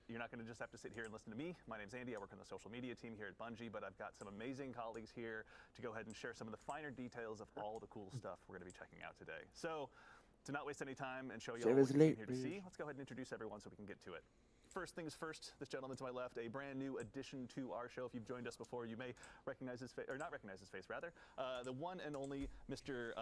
you're not going to just have to sit here and listen to me. My name's Andy. I work on the social media team here at Bungie, but I've got some amazing colleagues here to go ahead and share some of the finer details of all the cool stuff we're going to be checking out today. So, to not waste any time and show you all what you're here to see, let's go ahead and introduce everyone so we can get to it. First things first, this gentleman to my left, a brand new addition to our show. If you've joined us before, you may recognize his face, or not recognize his face, rather. The one and only Mr.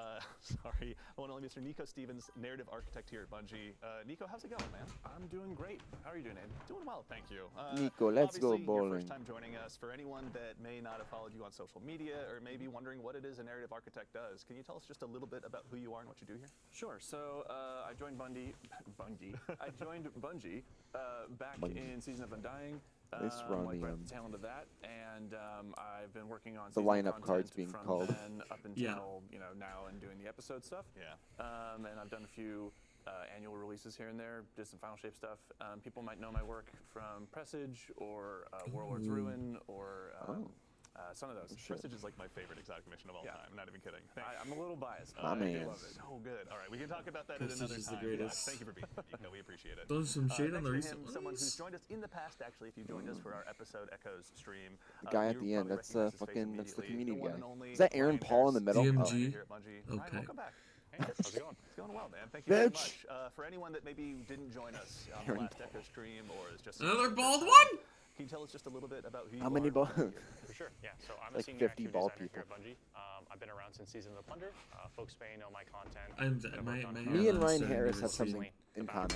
Nico Stevens, narrative architect here at Bungie. Nico, how's it going, man? I'm doing great. How are you doing, Andy? Doing well, thank you. Nico, let's go bowling. Your first time joining us. For anyone that may not have followed you on social media, or may be wondering what it is a narrative architect does, can you tell us just a little bit about who you are and what you do here? Sure. So I joined Bungie. I joined Bungie back in Season of Undying. Right at the tail end of that, and I've been working on the lineup cards being from called then up until now and doing the episode stuff. Yeah. And I've done a few annual releases here and there, did some Final Shape stuff. People might know my work from Presage or Warlord's Ruin or some of those. Presage is like my favorite exotic mission of all time. I'm not even kidding. I'm a little biased. My man. Love it. So good. All right, we can talk about that at another time. The greatest. Thank you for being here, Nico. We appreciate it. Throw some shade on the recent ones. Someone who's joined us in the past, actually, if you joined us for our episode Echoes stream. The guy at the end, that's the community guy. Is that Aaron Paul in the middle? DMG. Okay. Ryan, welcome back. How's it going? It's going well, man. Thank you very much. For anyone that maybe didn't join us on the last Echo stream or is just another bald one. Can you tell us just a little bit about who you are? How many balls? For sure, yeah. So I'm a like senior 50 active bald designer people. here at Bungie. I've been around since Season of the Plunder. Folks may know my content. Me and Ryan Harris have something in common.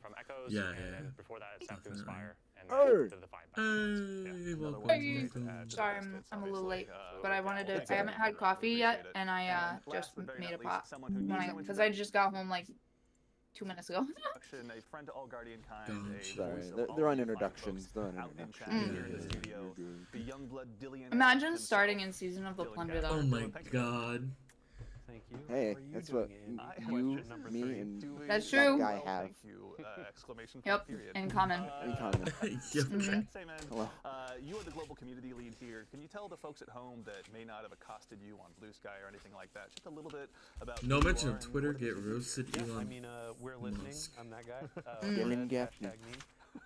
From Echoes, and before that it's South to Inspire, and to the Five Battles. Sorry, I'm a little late, but I haven't had coffee yet, and I just made a pot because I just got home like 2 minutes ago. A friend to all Guardian kind. Sorry, they're on introductions. Imagine starting in Season of the Plunder though. Oh my god. Thank you. Hey, that's what you, me, and that's true. That guy have. Yep, in common. Say, man, hello. You are the global community lead here. Can you tell the folks at home that may not have accosted you on Blue Sky or anything like that, just a little bit about no mention of Twitter, get roasted, Elon. I mean, we're listening. I'm that guy. Dylan Gaffney.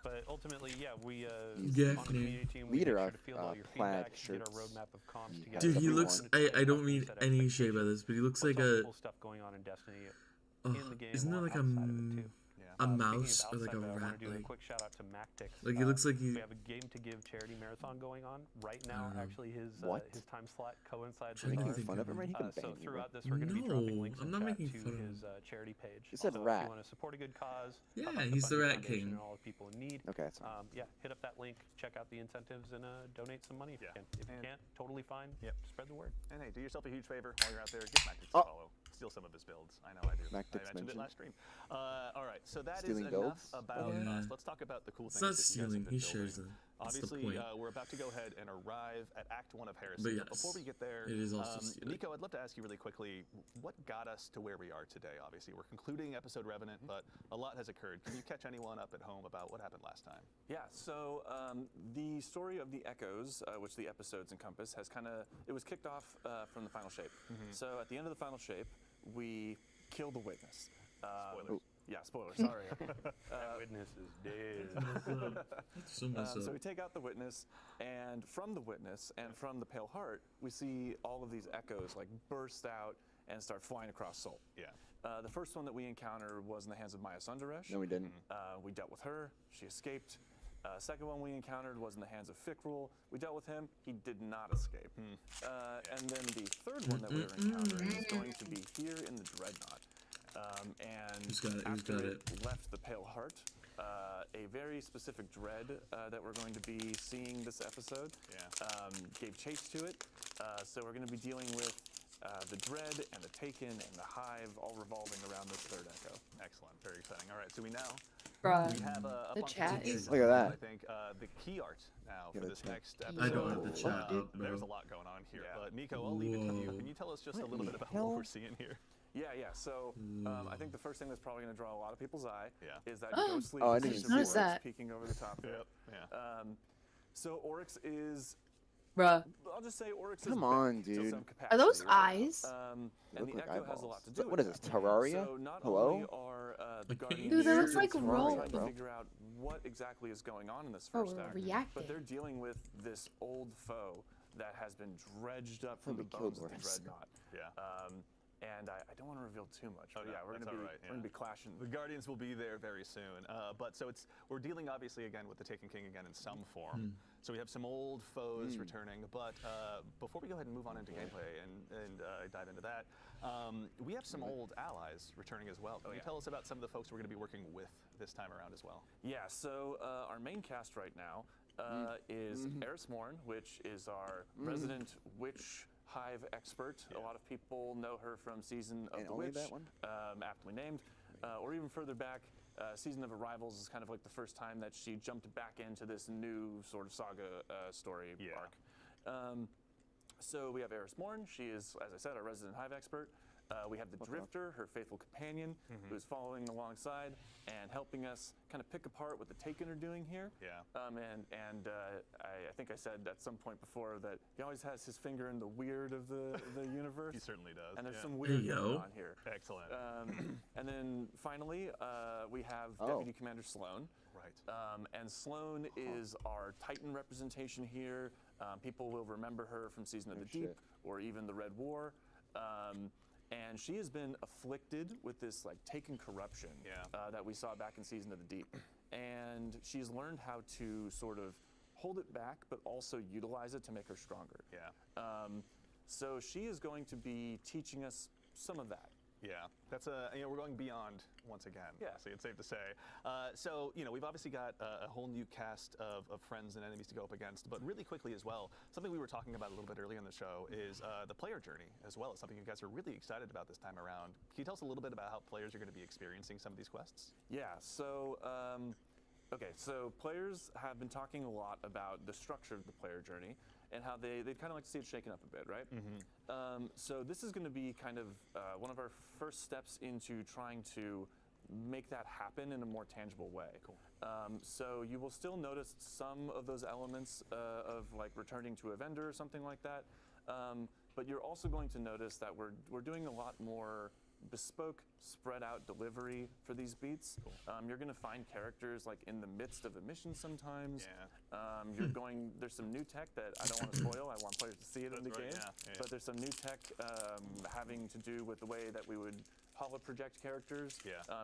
But ultimately, yeah, we on Gaffney. the community team, we Leader make sure of to field all your plaid feedback, shirts. get a roadmap of comms together. Dude, he looks. I don't mean any shade by this, but he looks like a. Cool stuff going on in Destiny. In the game, isn't there like a mouse or like a rat? I want to do a Like, quick shout out to MacTix. he looks like he. We have a Game to Give charity marathon going on right now. Actually, his time slot coincides with ours. Fun of him, right? He can So bang you. throughout this, we're going to be dropping links I'm in not chat making to fun of his charity page. You said Also, rat. If you want to support a good cause, Yeah, help out he's the Bungie Rat Foundation King. And all the people in need. Okay, that's fine. Yeah, hit up that link, check out the incentives, and donate some money if you can. If you can't, totally fine. Yep. Spread the word. And hey, do yourself a huge favor while you're out there. Give MacTix a follow. Steal some of his builds. I know I do. MacTix I mentioned it last stream. All right, so that Stealing is builds? enough about us. Let's talk about the cool It's things not that you guys have stealing. been He building. shares them. That's the Obviously, point. we're about to go ahead and arrive at Act 1 of Heresy. But yes, before we get there, it is also stealing. Nico, I'd love to ask you really quickly, what got us to where we are today? Obviously, we're concluding episode Revenant, but a lot has occurred. Can you catch anyone up at home about what happened last time? Yeah, so the story of the Echoes, which the episodes encompass, it was kicked off from the Final Shape. So at the end of the Final Shape, we kill the Witness. Spoilers. Yeah, spoilers, sorry. Witness is dead. So we take out the Witness, and from the Witness and from the Pale Heart, we see all of these echoes like burst out and start flying across Sol. Yeah. The first one that we encountered was in the hands of Maya Sundaresh. No, we didn't. We dealt with her. She escaped. Second one we encountered was in the hands of Fikrul. We dealt with him. He did not escape. And then the third one that we were encountering is going to be here in the Dreadnought. And after it left the Pale Heart, a very specific dread that we're going to be seeing this episode gave chase to it. So we're going to be dealing with the Dread and the Taken and the Hive all revolving around this third echo. Excellent. Very exciting. All right, so we now Bruh, we have the chat is... Look at that. I think the key art now for this next episode. I don't have the chat up, bro. There's a lot going on here. But Nico, I'll leave it to you. Can you tell us just a little bit about what we're seeing here? Yeah. So I think the first thing that's probably going to draw a lot of people's eye is that Oh. ghostly I didn't position notice of Oryx that. peeking over the top there. Yeah. So Oryx is Bruh. I'll just say Oryx is Come on, back to dude. some Are those capacity, right? eyes? And look the like Echo has a lot eyeballs. to do What with is this, that. Terraria? So not Hello? only are the Guardians Dude, that looks Sure, like it's roll. Terraria, trying to bro. figure out what exactly is going on in this Oh, first we're act, reacting. but they're dealing with this old foe that has been dredged up from we the killed bones of the Oryx. Dreadnought. Yeah. And I don't want to reveal too much, but no, yeah, we're that's gonna be all right, we're gonna be clashing. The Guardians will be there very soon. But so we're dealing obviously again with the Taken King again in some form. So we have some old foes returning. But before we go ahead and move on into gameplay and dive into that, we have some old allies returning as well. Can you tell us about some of the folks we're going to be working with this time around as well? Yeah. So our main cast right now is Eris Morn, which is our resident witch hive expert. A lot of people know her from Season of the Witch, that one? aptly named, or even further back. Season of Arrivals is kind of like the first time that she jumped back into this new sort of saga story arc. So we have Eris Morn. She is, as I said, our resident hive expert. We have the Drifter, her faithful companion, who's following alongside and helping us kind of pick apart what the Taken are doing here. Yeah. I think I said at some point before that he always has his finger in the weird of the universe. He certainly does. And there's some weird going on here. Excellent. And then finally, we have Deputy Commander Sloan. Right. And Sloan is our Titan representation here. People will remember her from Season of the Deep or even the Red War. And she has been afflicted with this like Taken corruption that we saw back in Season of the Deep. And she's learned how to sort of hold it back, but also utilize it to make her stronger. Yeah. So she is going to be teaching us some of that. Yeah, that's we're going beyond once again. Yeah, so it's safe to say. So we've obviously got a whole new cast of friends and enemies to go up against. But really quickly as well, something we were talking about a little bit earlier in the show is the player journey as well. It's something you guys are really excited about this time around. Can you tell us a little bit about how players are going to be experiencing some of these quests? Yeah. So. Okay, so players have been talking a lot about the structure of the player journey and how they'd kind of like to see it shaken up a bit, right? So this is going to be kind of one of our first steps into trying to make that happen in a more tangible way. Cool. So you will still notice some of those elements of like returning to a vendor or something like that, but you're also going to notice that we're doing a lot more bespoke, spread out delivery for these beats. Cool. You're going to find characters like in the midst of a mission sometimes. Yeah. There's some new tech that I don't want to spoil. I want players to see it in the game. Yeah. But there's some new tech having to do with the way that we would holo project characters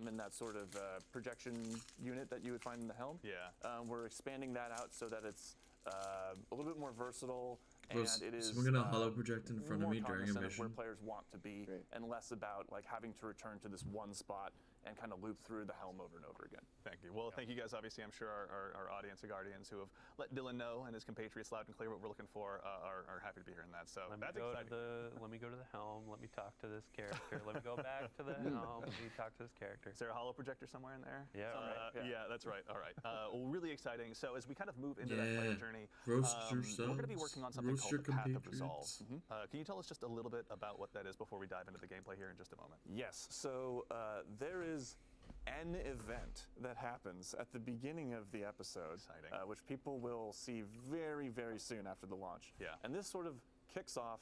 in that sort of projection unit that you would find in the helm. Yeah. We're expanding that out so that it's a little bit more versatile. And it is, so we're gonna holo project in front of me during a mission. Where players want to be, and less about like having to return to this one spot and kind of loop through the helm over and over again. Thank you. Well, thank you guys. Obviously, I'm sure our audience of Guardians who have let Dylan know and his compatriots loud and clear what we're looking for are happy to be hearing that. So that's exciting. Let me go to the helm. Let me talk to this character. Let me go back to the helm. Let me talk to this character. Is there a holo projector somewhere in there? Yeah, right. Yeah, that's right. All right. Well, really exciting. So as we kind of move into that player journey, we're going to be working on something called the Path of Resolve. Can you tell us just a little bit about what that is before we dive into the gameplay here in just a moment? Yes. So there is an event that happens at the beginning of the episode, which people will see very, very soon after the launch. Yeah. And this sort of kicks off.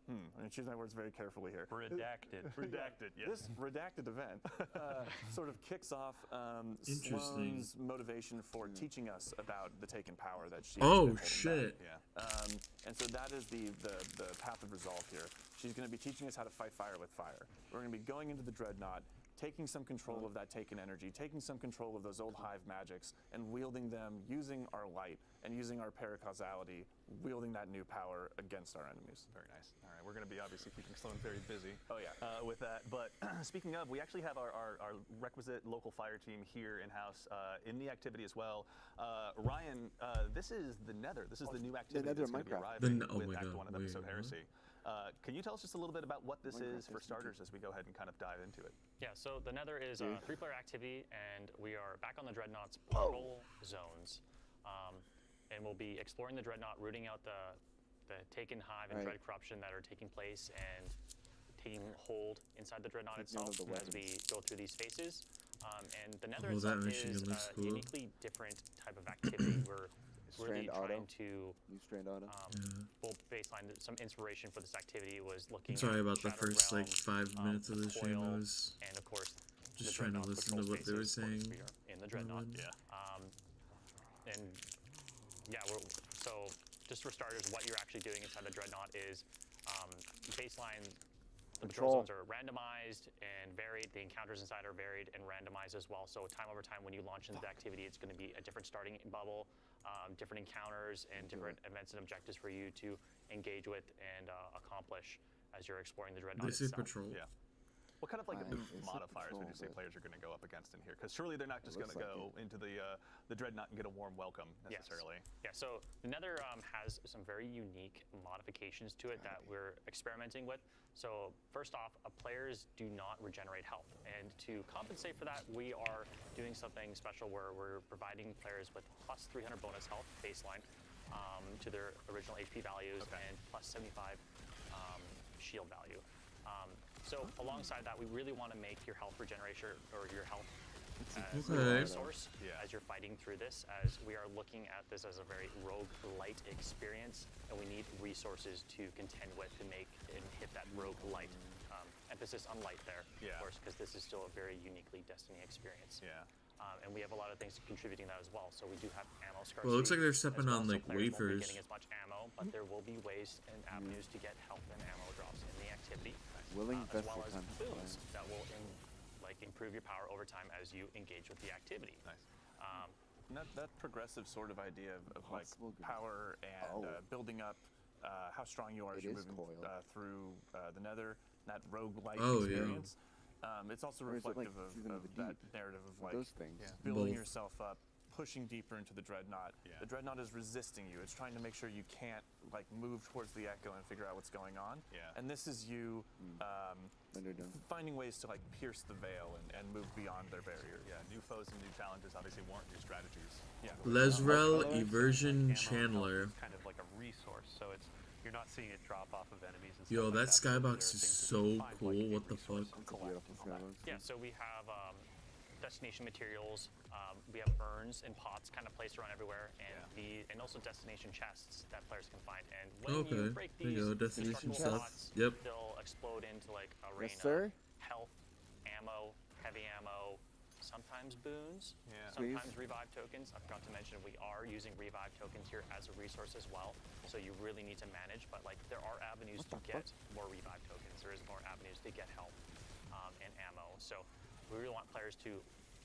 I'm going to choose my words very carefully here. Redacted. Redacted, yes. This redacted event sort of kicks off Sloane's motivation for teaching us about the Taken power that she shit. And so that is the Path of Resolve here. She's going to be teaching us how to fight fire with fire. We're going to be going into the Dreadnought, taking some control of that Taken energy, taking some control of those old hive magics, and wielding them using our light and using our paracausality, wielding that new power against our enemies. Very nice. All right, we're going to be obviously keeping Sloan very busy. Oh yeah. With that. But speaking of, we actually have our requisite local fire team here in-house in the activity as well. Ryan, this is the Nether. This is the new activity that's going to be arriving with Act 1 of Episode Heresy. Can you tell us just a little bit about what this is for starters as we go ahead and kind of dive into it? Yeah, so the Nether is a 3-player activity, and we are back on the Dreadnought's portal zones. And we'll be exploring the Dreadnought, rooting out the Taken hive and Dread corruption that are taking place and taking hold inside the Dreadnought itself as we go through these phases. And the Nether itself is a uniquely different type of activity. We're really trying to New strand auto. full baseline. Some inspiration for this activity was looking. Sorry about the Shadow first Realm, like 5 minutes of the stream. I was and of course just the trying to Dreadnought listen to patrol what they were spaces, of course, saying. we are in the Dreadnought. And yeah, so just for starters, what you're actually doing inside the Dreadnought is baseline. The patrol zones are randomized and varied. The encounters inside are varied and randomized as well. So time over time, when you launch into the activity, it's going to be a different starting bubble, different encounters, and different events and objectives for you to engage with and accomplish as you're exploring the Dreadnought itself. Patrol. Yeah. What kind of like modifiers would you say players are going to go up against in here? Because surely they're not just going to go into the Dreadnought and get a warm welcome necessarily. Yes. Yeah. So the Nether has some very unique modifications to it that we're experimenting with. So first off, players do not regenerate health, and to compensate for that, we are doing something special where we're providing players with plus 300 bonus health baseline to their original HP values and plus 75 shield value. So alongside that, we really want to make your health regeneration or your health as a resource as you're fighting through this, as we are looking at this as a very rogue-lite experience, and we need resources to contend with to make and hit that rogue-lite emphasis on light there, of course, because this is still a very uniquely Destiny experience. And we have a lot of things contributing that as well. So we do have ammo scarcity. Well, it looks like they're stepping on like players won't wafers. be getting as much ammo, but there will be ways and avenues to get health and ammo drops in the activity, as well as boosts that will improve your power over time as you engage with the activity. And that progressive sort of idea of like power and building up how strong you are as you're moving through the Nether, that roguelike experience. It's also reflective of that narrative of like building yourself up, pushing deeper into the Dreadnought. The Dreadnought is resisting you. It's trying to make sure you can't like move towards the Echo and figure out what's going on. And this is you finding ways to like pierce the veil and move beyond their barrier. New foes and new challenges obviously warrant new strategies. Lesrel Eversion Chandler. It's kind of like a resource, so it's you're not seeing it drop off of enemies and Yo, stuff that like skybox is so cool. What the fuck? Yeah, so we have destination materials. We have urns and pots kind of placed around everywhere, and also destination chests that players can find. And when you break these destination pots, stuff. Yep. they'll explode into like a rain of health, ammo, heavy ammo, sometimes boons, sometimes revive tokens. I forgot to mention we are using revive tokens here as a resource as well, so you really need to manage, but like there are avenues to get more revive tokens. There is more avenues to get health and ammo. So we really want players to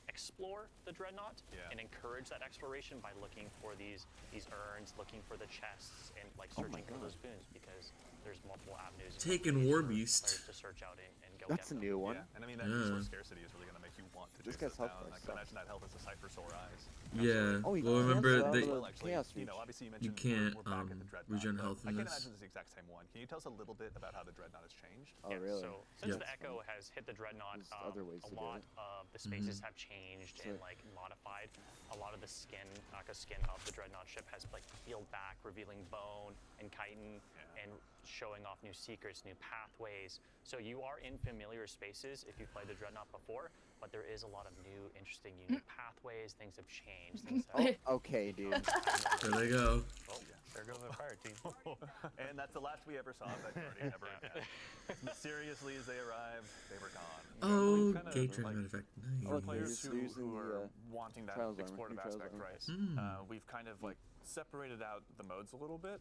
explore the Dreadnought and encourage that exploration by looking for these urns, looking for the chests, and like searching for those boons, because there's multiple avenues Taking War Beast to search out and go That's get a new one. And I mean that resource scarcity is really going to make you want to This chase guy's this health down. I can imagine that health is a sight for sore eyes. Yeah. Oh, Well, remember they you know, obviously you mentioned you can't we're back at the Dreadnought, regen but health I in can't this. imagine it's the exact same one. Can you tell us a little bit about how the Dreadnought has changed? Oh, really? So since the Echo has hit the Dreadnought, other ways a to do lot it. of the spaces have changed and like modified. A lot of the skin of the Dreadnought ship has like peeled back, revealing bone and chitin, and showing off new secrets, new pathways. So you are in familiar spaces if you've played the Dreadnought before, but there is a lot of new, interesting, unique pathways. Things have changed. Things have Okay, dude. There they go. there goes the fire team. And that's the last we ever saw of that party ever again. As mysteriously as they arrived, they were gone. Oh, kind of gate like- trigger effect. Players Nice. who are wanting that Trials armor, explorative Trials aspect, armor. right? We've kind of like separated out the modes a little bit,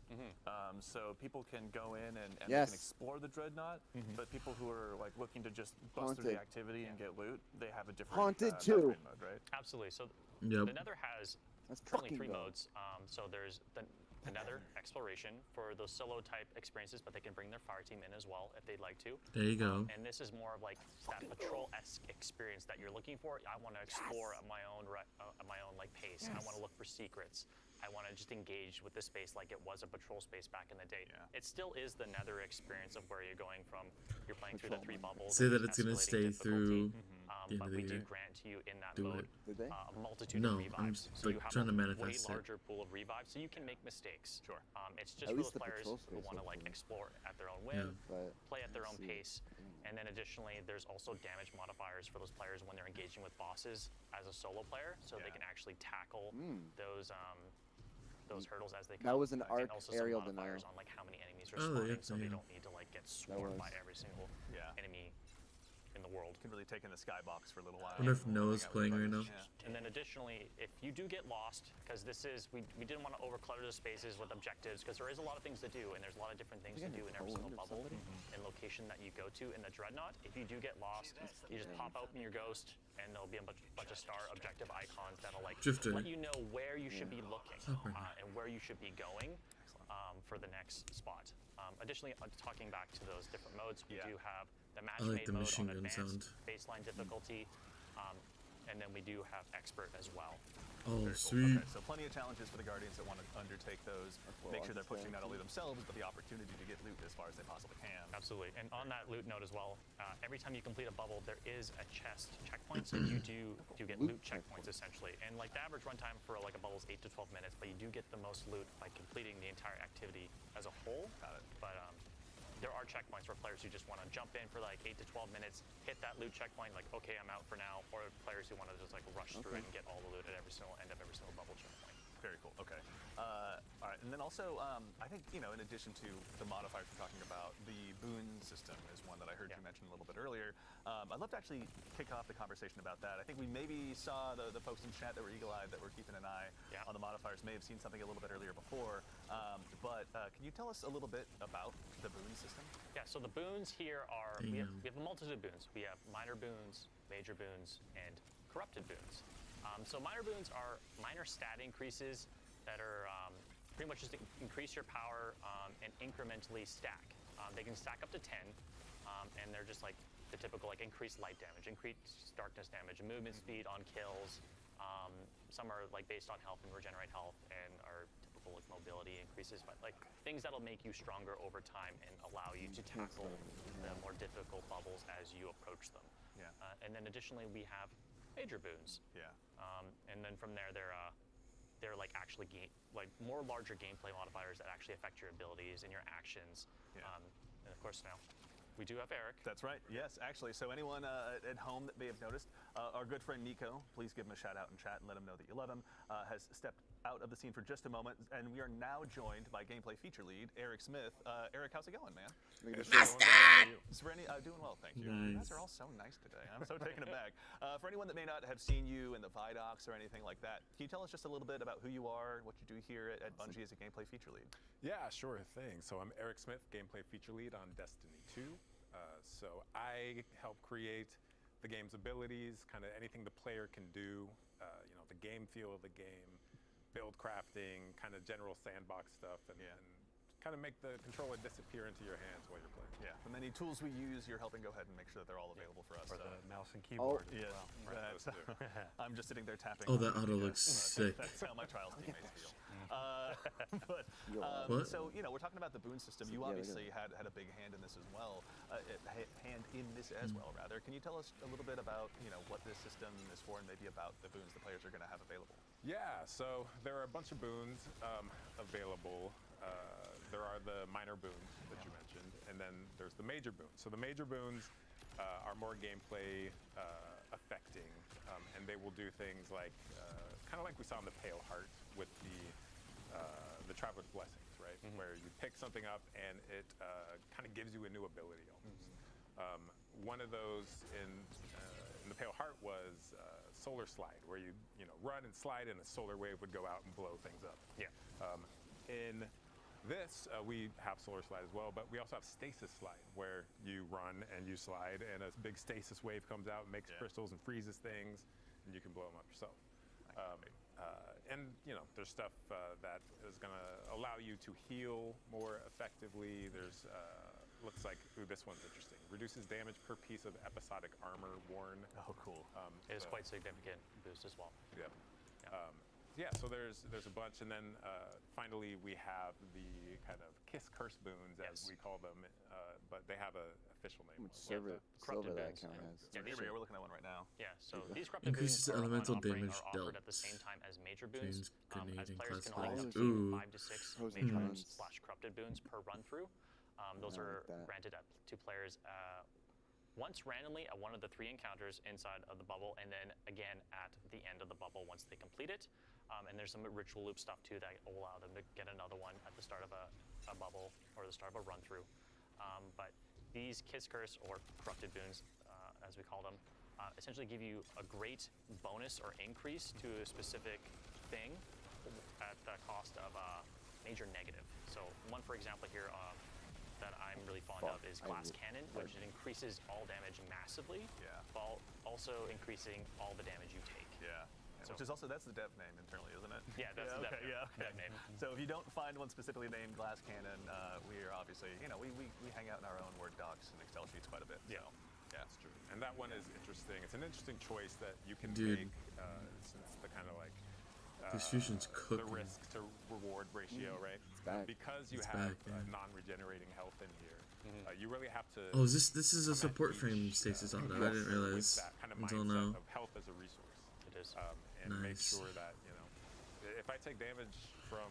so people can go in and they can explore the Dreadnought, but people who are like looking to just bust through the Haunted. activity and get loot, they have a different Haunted too. upgrade mode, right? Absolutely. So Yep. the Nether has That's currently fucking 3 dope. modes. So there's the Nether exploration for those solo type experiences, but they can bring their fire team in as well if they'd like to. There you go. And this is more of like that patrol-esque experience that you're looking for. I want to explore at my own like pace. I want to look for secrets. I want to just engage with the space like it was a patrol space back in the day. It still is the Nether experience of where you're going from. You're playing through the 3 bubbles. Say and that it's gonna escalating stay through difficulty. the end But of the we do year. grant to you in that Do mode it. Did they? a multitude No, of revives. I'm just, So you like, have trying to a way manifest it. larger pool of revives, so you can make mistakes. Sure. It's just At for least those the players patrol who space, want to like hopefully. explore at their own whim, But play at their own see. pace. And then additionally, there's also damage modifiers for those players when they're engaging with bosses as a solo player, so they can actually tackle those those hurdles as they come. That was an arc and also some aerial modifiers denial. on like how many enemies are spawning, so they yeah. don't need to like get swarmed by every single enemy in the world. Can really take in the skybox for a little while. I wonder if Noah's playing right now. And then additionally, if you do get lost, because this is, we didn't want to overclutter the spaces with objectives, because there is a lot of things to do, and there's a lot of different things to do in every single bubble and location that you go to in the Dreadnought. If you do get lost, you just pop open your ghost, and there'll be a bunch of star objective icons that'll like let you know where you should be looking and where you should be going for the next spot. Additionally, talking back to those different modes, we do have the match made mode on advanced baseline difficulty, and then we do have expert as well. Oh, Very sweet. Cool. Okay, so plenty of challenges for the Guardians that want to undertake those. Make sure they're pushing not only themselves, but the opportunity to get loot as far as they possibly can. Absolutely. And on that loot note as well, every time you complete a bubble, there is a chest checkpoint, so you do get loot checkpoints essentially. And like the average runtime for like a bubble is 8 to 12 minutes, but you do get the most loot by completing the entire activity as a whole. Got it. But there are checkpoints for players who just want to jump in for like 8 to 12 minutes, hit that loot checkpoint, like, okay, I'm out for now, or players who want to just like rush through it and get all the loot at every single end of every single bubble checkpoint. Very cool. Okay. All right. And then also, I think, you know, in addition to the modifiers we're talking about, the boon system is one that I heard you mention a little bit earlier. I'd love to actually kick off the conversation about that. I think we maybe saw the folks in chat that were eagle-eyed that were keeping an eye on the modifiers may have seen something a little bit earlier before. But can you tell us a little bit about the boon system? Yeah, so the boons here are, we have a multitude of boons. We have minor boons, major boons, and corrupted boons. So minor boons are minor stat increases that are pretty much just increase your power and incrementally stack. They can stack up to 10, and they're just like the typical like increased light damage, increased darkness damage, movement speed on kills. Some are like based on health and regenerate health, and are typical like mobility increases, but like things that'll make you stronger over time and allow you to tackle the more difficult bubbles as you approach them. Yeah. And then additionally, we have major boons. Yeah. And then from there, they're like actually more larger gameplay modifiers that actually affect your abilities and your actions. Yeah. And of course now, we do have Eric. That's right. Yes, actually. So anyone at home that may have noticed, our good friend Nico, please give him a shout out in chat and let him know that you love him, has stepped out of the scene for just a moment, and we are now joined by gameplay feature lead Eric Smith. Eric, how's it going, man? Doing well, thank you. Nice. You guys are all so nice today. I'm so taken aback. For anyone that may not have seen you in the Vidocs or anything like that, can you tell us just a little bit about who you are, what you do here at Bungie as a gameplay feature lead? Yeah, sure thing. So I'm Eric Smith, gameplay feature lead on Destiny 2. So I help create the game's abilities, kind of anything the player can do, you know, the game feel of the game, build crafting, kind of general sandbox stuff, and kind of make the controller disappear into your hands while you're playing. Yeah, from any tools we use, you're helping go ahead and make sure that they're all available for us. Or the mouse and keyboard. Yeah, Wow. I'm just sitting there tapping. Oh, that auto looks sick. That's how my Trials teammates feel. So, you know, we're talking about the boon system. You obviously had a big hand in this as well. Rather. Can you tell us a little bit about, you know, what this system is for and maybe about the boons the players are going to have available? Yeah, so there are a bunch of boons available. There are the minor boons that you mentioned, and then there's the major boons. So the major boons are more gameplay affecting, and they will do things like, kind of like we saw in the Pale Heart with the Traveler's Blessings, right? Where you pick something up and it kind of gives you a new ability almost. One of those in the Pale Heart was Solar Slide, where you run and slide and a solar wave would go out and blow things up. Yeah. In this, we have Solar Slide as well, but we also have Stasis Slide, where you run and you slide, and a big stasis wave comes out and makes crystals and freezes things, and you can blow them up yourself. And there's stuff that is going to allow you to heal more effectively. There's looks like, this one's interesting. Reduces damage per piece of episodic armor worn. Oh, cool. It is quite significant boost as well. Yeah. So there's a bunch, and then finally we have the kind of Curse boons, as we call them, but they have an official name. Silver that account has. Here we go. We're looking at one right now. Yeah, so these corrupted Increases boons elemental are damage offered at the dealt. same time as major boons. Grenade As and players can class elect up Ooh. to 5 to 6 Pros and major cons. boons / corrupted boons per run through. Those I are like that. granted to players once randomly at one of the 3 encounters inside of the bubble, and then again at the end of the bubble once they complete it. And there's some ritual loop stuff too that will allow them to get another one at the start of a bubble or the start of a run through. But these Kiss Curse, or corrupted boons, as we call them, essentially give you a great bonus or increase to a specific thing at the cost of a major negative. So one, for example, here that I'm really fond of is Glass Cannon, which increases all damage massively, while also increasing all the damage you take. Yeah. So, which is also, that's the dev name internally, isn't it? Yeah, that's the dev name. So if you don't find one specifically named Glass Cannon, we are obviously, we hang out in our own Word docs and Excel sheets quite a bit. Yeah. So. Yeah, that's true. And that one is interesting. It's an interesting choice that you can make since the kind of like Distribution's cooking. the risk to reward ratio, right? It's back. Because you have non-regenerating health in here, you really have to. Oh, this is a support frame stasis auto. I didn't realize that kind of until mindset now. of health as a resource. It is. And make Nice. sure that if I take damage from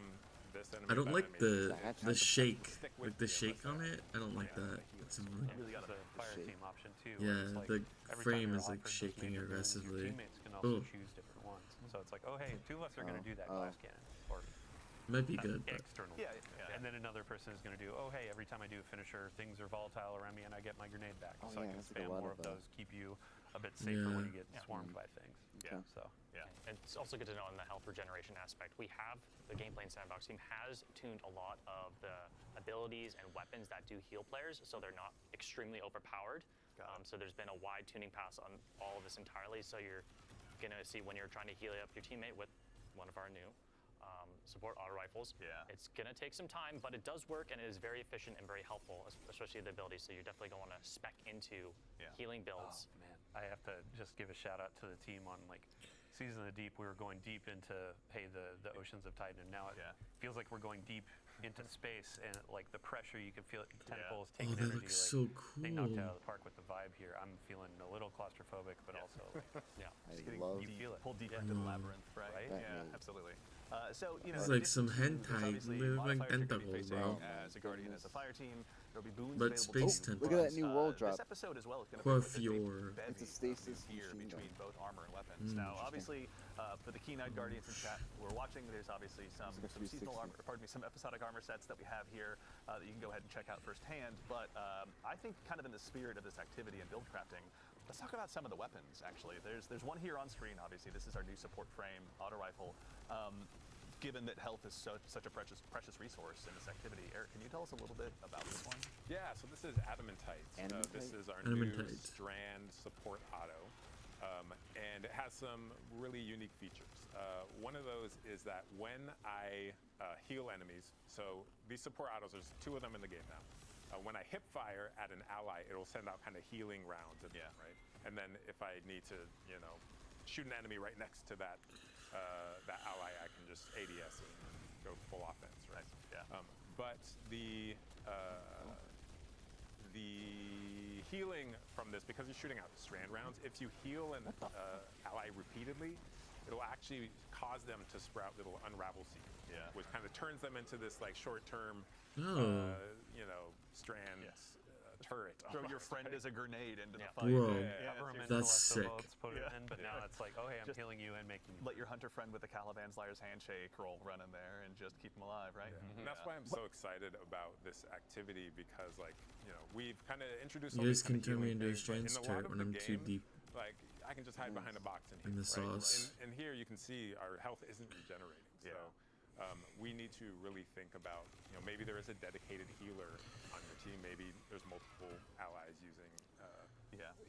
this enemy, I don't that like enemy, the shake, stick with like the me, shake let's on say. it. I don't like that. It's annoying. Really got the fire team option too. where Yeah, it's like the every time frame you're is like offered those shaking major boons, aggressively. Your teammates can also Oh. choose different ones. So it's like, oh hey, 2 of us are going to do that glass cannon, or Might be good, but external. Yeah. And then another person is going to do, oh hey, every time I do a finisher, things are volatile around me, and I get my grenade back. Oh, so I yeah, can that's like a spam lot more of of those, keep you a bit safer when you get swarmed by things. Yeah. So. Yeah. And it's also good to know on the health regeneration aspect, the gameplay and sandbox team has tuned a lot of the abilities and weapons that do heal players, so they're not extremely overpowered. So there's been a wide tuning pass on all of this entirely, so you're going to see when you're trying to heal up your teammate with one of our new support auto rifles. It's going to take some time, but it does work, and it is very efficient and very helpful, especially the abilities, so you're definitely going to want to spec into healing builds. Oh, man, I have to just give a shout out to the team on Season of the Deep. We were going deep into the oceans of Titan, and now it feels like we're going deep into space, and like the pressure you can feel it, tentacles taking that energy. looks so They knocked it cool. out of the park with the vibe here. I'm feeling a little claustrophobic, but also Just I getting love pulled deeper into the labyrinth, right? Yeah, absolutely. So It's like some hentai obviously moving modifiers you're gonna be tentacles, facing bro. as a guardian, as a fire team. There'll be boons But available space to you. Look at that new world drop. This episode as well is going to Poor be Fjord. It's a stasis here machine between gun. both armor and weapons. Now, obviously, for the Keen-Eyed Guardians in chat who are watching, there's obviously some It's like a seasonal 360. armor, pardon me, some episodic armor sets that we have here that you can go ahead and check out firsthand. But I think, kind of in the spirit of this activity and build crafting, let's talk about some of the weapons. Actually, there's one here on screen. Obviously, this is our new support frame auto rifle. Given that health is such a precious resource in this activity, Eric, can you tell us a little bit about this one? Yeah, so this is Adamantite. Adamantite? This is our Adamantite. new Strand support auto, and it has some really unique features. One of those is that when I heal enemies, so these support autos, there's 2 of them in the game now. When I hip fire at an ally, it'll send out kind of healing rounds, right? And then if I need to, shoot an enemy right next to that ally, I can just ADS and go full offense, right? But the healing from this, because you're shooting out strand rounds, if you heal an ally repeatedly, it'll actually cause them to sprout little unravel seekers, which kind of turns them into this like short-term, strand turret. Throw your friend as a grenade into the fight. Whoa. cover 'em in That's Celestial sick. Boats, put it in, but now it's like, oh hey, I'm Just healing you and making you. Let your hunter friend with the Caliban's Liar's Handshake roll run in there and just keep them alive, right? And that's why I'm so excited about this activity, because we've kind of introduced You all guys these can kind of turn me healing into a things, but in strange a lot turret of when the I'm too game, deep like I can just hide behind a box and in heal, the right? sauce. And here you can see our health isn't regenerating. So we need to really think about, maybe there is a dedicated healer on your team. Maybe there's multiple allies using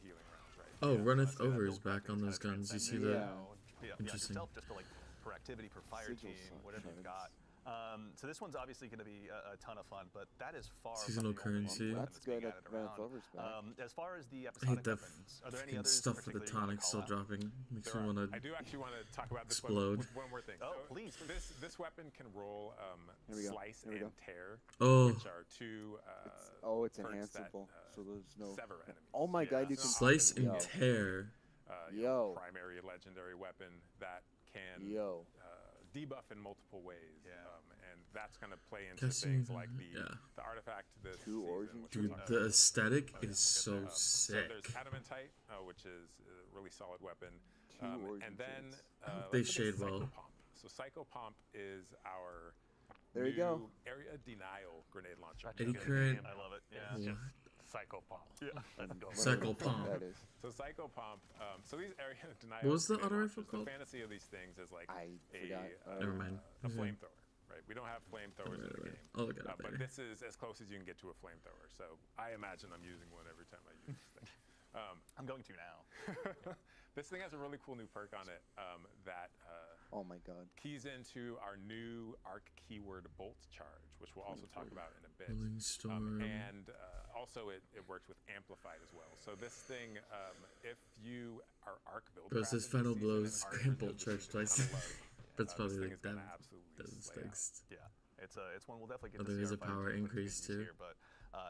healing rounds, right? Oh, runneth So that over build is back crafting on is those kinda guns. You see transcending, that? beyond Interesting. yourself, just to per activity, per fire Sigil team, sucks, whatever you've got. So this one's obviously going to be a ton of fun, but that is far Seasonal from the only currency. weapon That's being good added at Runneth around. Over's back. As far as the I episodic hate that weapons, are there any fucking others stuff with the particularly you wanna tonic call still out? dropping. Makes me I want do actually want to talk about this explode. weapon with one more thing. Oh, So please. This weapon can roll Here we go. slice Here we and go. tear, Oh. which are 2 It's turrets that, enhanceable, so there's no. sever enemies. Oh my god, you it's can not Slice often and we get, tear. primary legendary weapon that can Yo. debuff in multiple ways. And that's going to play into things like the artifact this Two season, origins. which we'll Dude, talk the about. aesthetic is so So sick. there's Adamantite, which is a really solid weapon. Two origin And then shades. They let's look at shade well. Psychopomp. So Psychopomp is our There you new go. area denial grenade launcher. Such a Eddy good current. name. I love it. Yeah. It's Yeah. just Psychopomp. Yeah. Let's go. Cycle Whatever the fuck Palm. That is. So Psychopomp, so these area denial What was the grenade auto rifle launchers, called? The fantasy of these things is like I a, forgot. Never mind. a Mhm. flamethrower, right? We don't have flamethrowers in the Right. game. I'll look at it But later. this is as close as you can get to a flamethrower. So I imagine I'm using one every time I use this thing. I'm going to now. This thing has a really cool new perk on it that Oh my god. keys into our new arc keyword bolt charge, which we'll also talk about in a bit. Rolling Storm. And also it works with amplified as well. So this thing, if you are arc build, Bro, it says crafted final this blows, season, grand bolt arc charge is twice. kinda low. That's This probably thing like is gonna that. absolutely Doesn't slay out. text. Yeah, it's one we'll definitely get Oh, to there see is our a fighter power team with increase, communities too. Here, but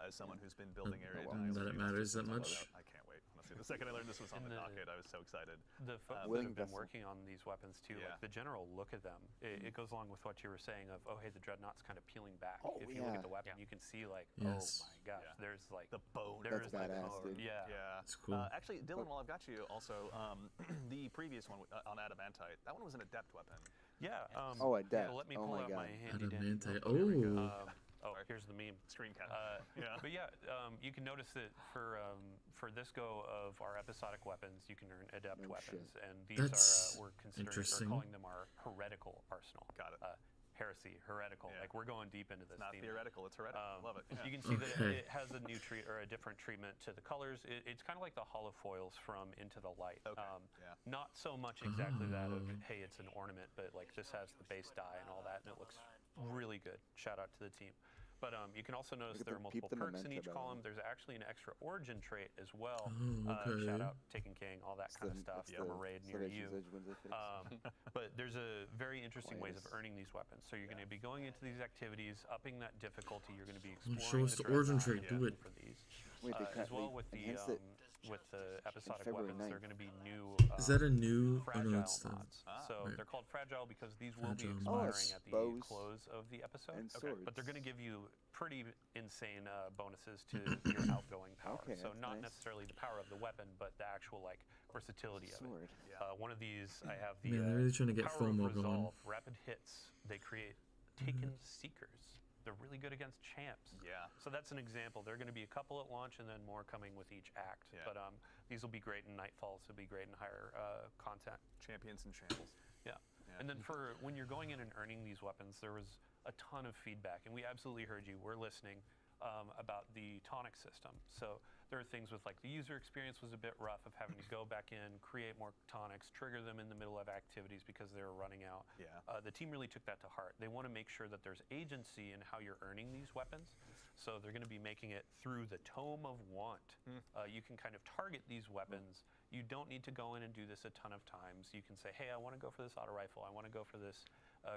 as someone who's been building area well. denials That for it the last matters that 6 months, much? I can't wait. Honestly, the second I learned this was on And the the- docket, I was so excited. The folks that Willing have been vessel. working on these weapons too, Yeah. like the general look of them, it goes along with what you were saying of, oh hey, the dreadnought's kind of peeling back. Oh, if you look yeah. at the weapon, Yeah. you can see like, Yes. oh my gosh, Yeah. there's like The bone. there That's is like badass, bone. dude. Yeah. Yeah, It's cool. Actually, Dylan, while I've got you, also the previous one on Adamantite, that one was an adept weapon. Yeah. Oh, a death. So let me Oh pull my out god. my handy dandy Adamantite. notebook. There we go. Oh. Oh, here's the meme. Screen cap. Yeah. But yeah, you can notice that for this go of our episodic weapons, you can earn adept No weapons, shit. and these That's are we're considering interesting. or calling them our heretical arsenal. Got it. Heresy, heretical. Yeah. Like we're going deep into this. It's not theme. theoretical, it's heretical. Love it. Yeah. You can see that Okay. it has a new treat or a different treatment to the colors. It's kind of like the holofoils from Into the Light. Okay, yeah. Not so much exactly that of Oh. hey, it's an ornament, but like this has the base die and all that, and it looks really good. Shout out to the team. But you can also notice Look at there are the- peep multiple the perks in memento, each by the way. column. There's actually an extra origin trait as well. Oh, okay. Shout out Taken King, all that It's kind of the- stuff it's from the a raid near you. Salvation's Edge ones they fixed. But there's a very interesting ways of Quietest. earning these weapons. So you're going to be going into these activities, upping that difficulty. You're going to be Well, exploring show us the the origin Dreadnought trait, do it. for these. Wait, they As can't- well they with the enhanced it episodic February weapons, there are 9th. going to be new. Is that a new? Oh fragile no, it's not. mods? So Right. they're called fragile because these will be Fragile expiring mods. at the Bows close of the episode. and But they're going to swords. give you pretty insane bonuses to your outgoing power. Okay, so that's not nice. necessarily the power of the weapon, but the actual like versatility of Sword. it. One of these, I have the Man, they're really trying to get power of FOMO going. resolve, rapid hits. They create Taken Seekers. They're really good against champs. Yeah. So that's an example. There are going to be a couple at launch and then more coming with each act. Yeah. But these will be great in Nightfalls. They'll be great in higher content. Champions and shambles. Yeah. And then for when you're going in and earning these weapons, there was a ton of feedback, and we absolutely heard you. We're listening about the tonic system. So there are things with like the user experience was a bit rough of having to go back in, create more tonics, trigger them in the middle of activities because they were running out. Yeah. The team really took that to heart. They want to make sure that there's agency in how you're earning these weapons. So they're going to be making it through the Tome of Want. You can kind of target these weapons. You don't need to go in and do this a ton of times. You can say, hey, I want to go for this auto rifle. I want to go for this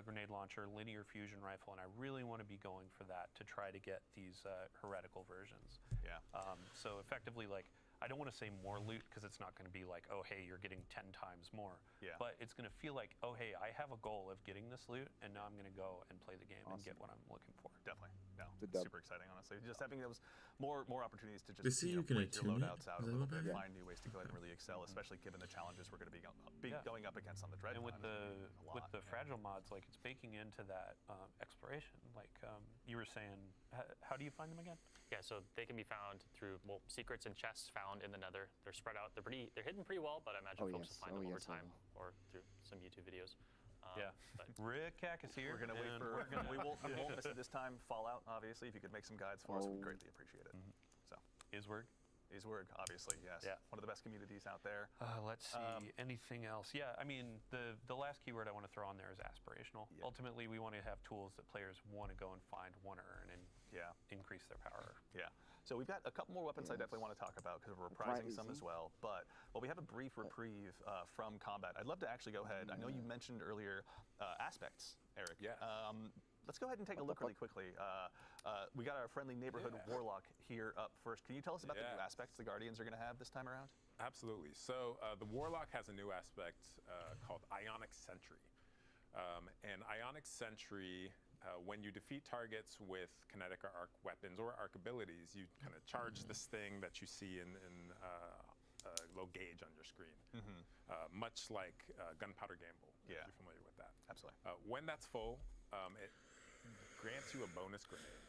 grenade launcher, linear fusion rifle, and I really want to be going for that to try to get these heretical versions. Yeah. So effectively, like, I don't want to say more loot because it's not going to be like, oh, hey, you're getting 10 times more. Yeah. But it's going to feel like, oh, hey, I have a goal of getting this loot, and now I'm going to go and play the game and get what I'm looking for. Definitely. No, The it's dub. super exciting, honestly. Just having those more opportunities to They just say you can break your attune it? loadouts out a Is that little what bit, that is? find new ways to go ahead and really excel, especially given the challenges we're going to be Yeah. going up against on the Dreadnought. And with It's gonna be a lot, the yeah. fragile mods, like it's baking into that exploration. Like you were saying, how do you find them again? Yeah, so they can be found through secrets and chests found in the Nether. They're spread out. They're hidden pretty well, but I imagine Oh, folks yes. will find Oh, them over yes, I time or through some YouTube videos. But Rick Cack is here. We're gonna wait and for. we're gonna- we won't miss it this time. Fallout, obviously. If you could make some guides for us, we'd Oh. greatly appreciate it. So, Iswerg. Iswerg, obviously, yes. Yeah. One of the best communities out there. Let's see. Anything else? Yeah, I mean, the last keyword I want to throw on there is aspirational. Yeah. Ultimately, we want to have tools that players want to go and find, want to earn, and Yeah. increase their power. Yeah. So we've got a couple more weapons I Yes. definitely want to talk about because we're Quite reprising some as easy. well. But we have a brief reprieve from combat. I'd love to actually go ahead. I know you mentioned earlier aspects, Eric. Yes. Let's go ahead and take a look really quickly. We got our friendly neighborhood warlock here up first. Can you tell us about the new Yeah. aspects the Guardians are going to have this time around? Absolutely. So the Warlock has a new aspect called Ionic Sentry. And Ionic Sentry when you defeat targets with kinetic or arc weapons or arc abilities, you kind of charge this thing that you see in a little gauge on your screen, much like gunpowder gamble. If you're familiar with that. Absolutely. When that's full, it grants you a bonus grenade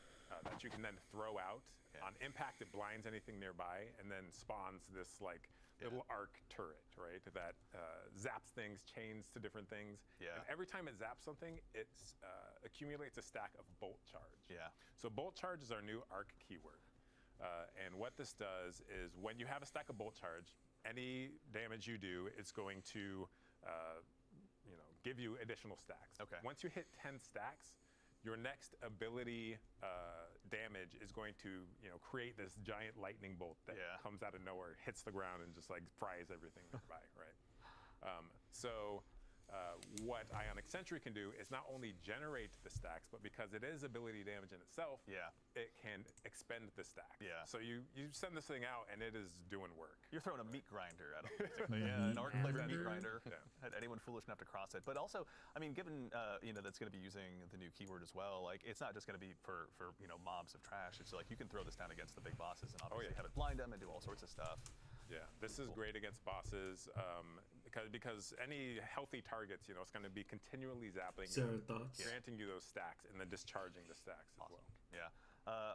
that you can then throw out. On impact, it blinds anything nearby, and then spawns this like little arc turret, right? That zaps things, chains to different things. And every time it zaps something, it accumulates a stack of bolt charge. So bolt charge is our new arc keyword. And what this does is when you have a stack of bolt charge, any damage you do, it's going to give you additional stacks. Once you hit 10 stacks, your next ability damage is going to create this giant lightning bolt that comes out of nowhere, hits the ground, and just like fries everything nearby, right? What Ionic Sentry can do is not only generate the stacks, but because it is ability damage in itself, it can expend the stacks. So you send this thing out and it is doing work. You're throwing a meat grinder at them, basically. An arc flavored meat grinder. Anyone foolish enough to cross it. But also, I mean, given that's going to be using the new keyword as well, like it's not just going to be for mobs of trash. It's like you can throw this down against the big bosses and obviously have it blind them and do all sorts of stuff. Yeah, this is great against bosses because any healthy targets, it's going to be continually zapping, granting you those stacks, and then discharging the stacks as well.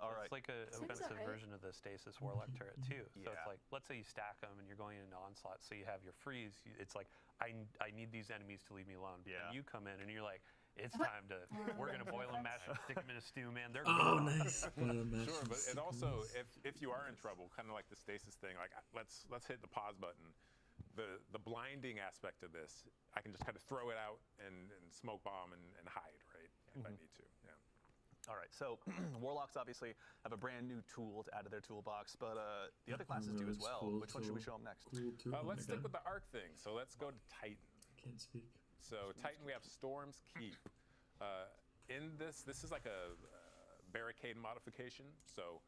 All right. It's like a offensive version of the Stasis Warlock turret too. So it's like, let's say you stack them and you're going into onslaught, so you have your freeze. It's like, I need these enemies to leave me alone. And you come in and you're like, it's time to, we're going to boil them, mash them, stick them in a stew, man. They're nice. Sure, but it also, if you are in trouble, kind of like the stasis thing, like let's hit the pause button. The blinding aspect of this, I can just kind of throw it out and smoke bomb and hide, right? If I need to, All right, so Warlocks obviously have a brand new tool to add to their toolbox, but the other classes do as well. Which one should we show them next? Let's stick with the arc thing. So let's go to Titan. Can't speak. So Titan, we have Storm's Keep. In this is like a barricade modification. So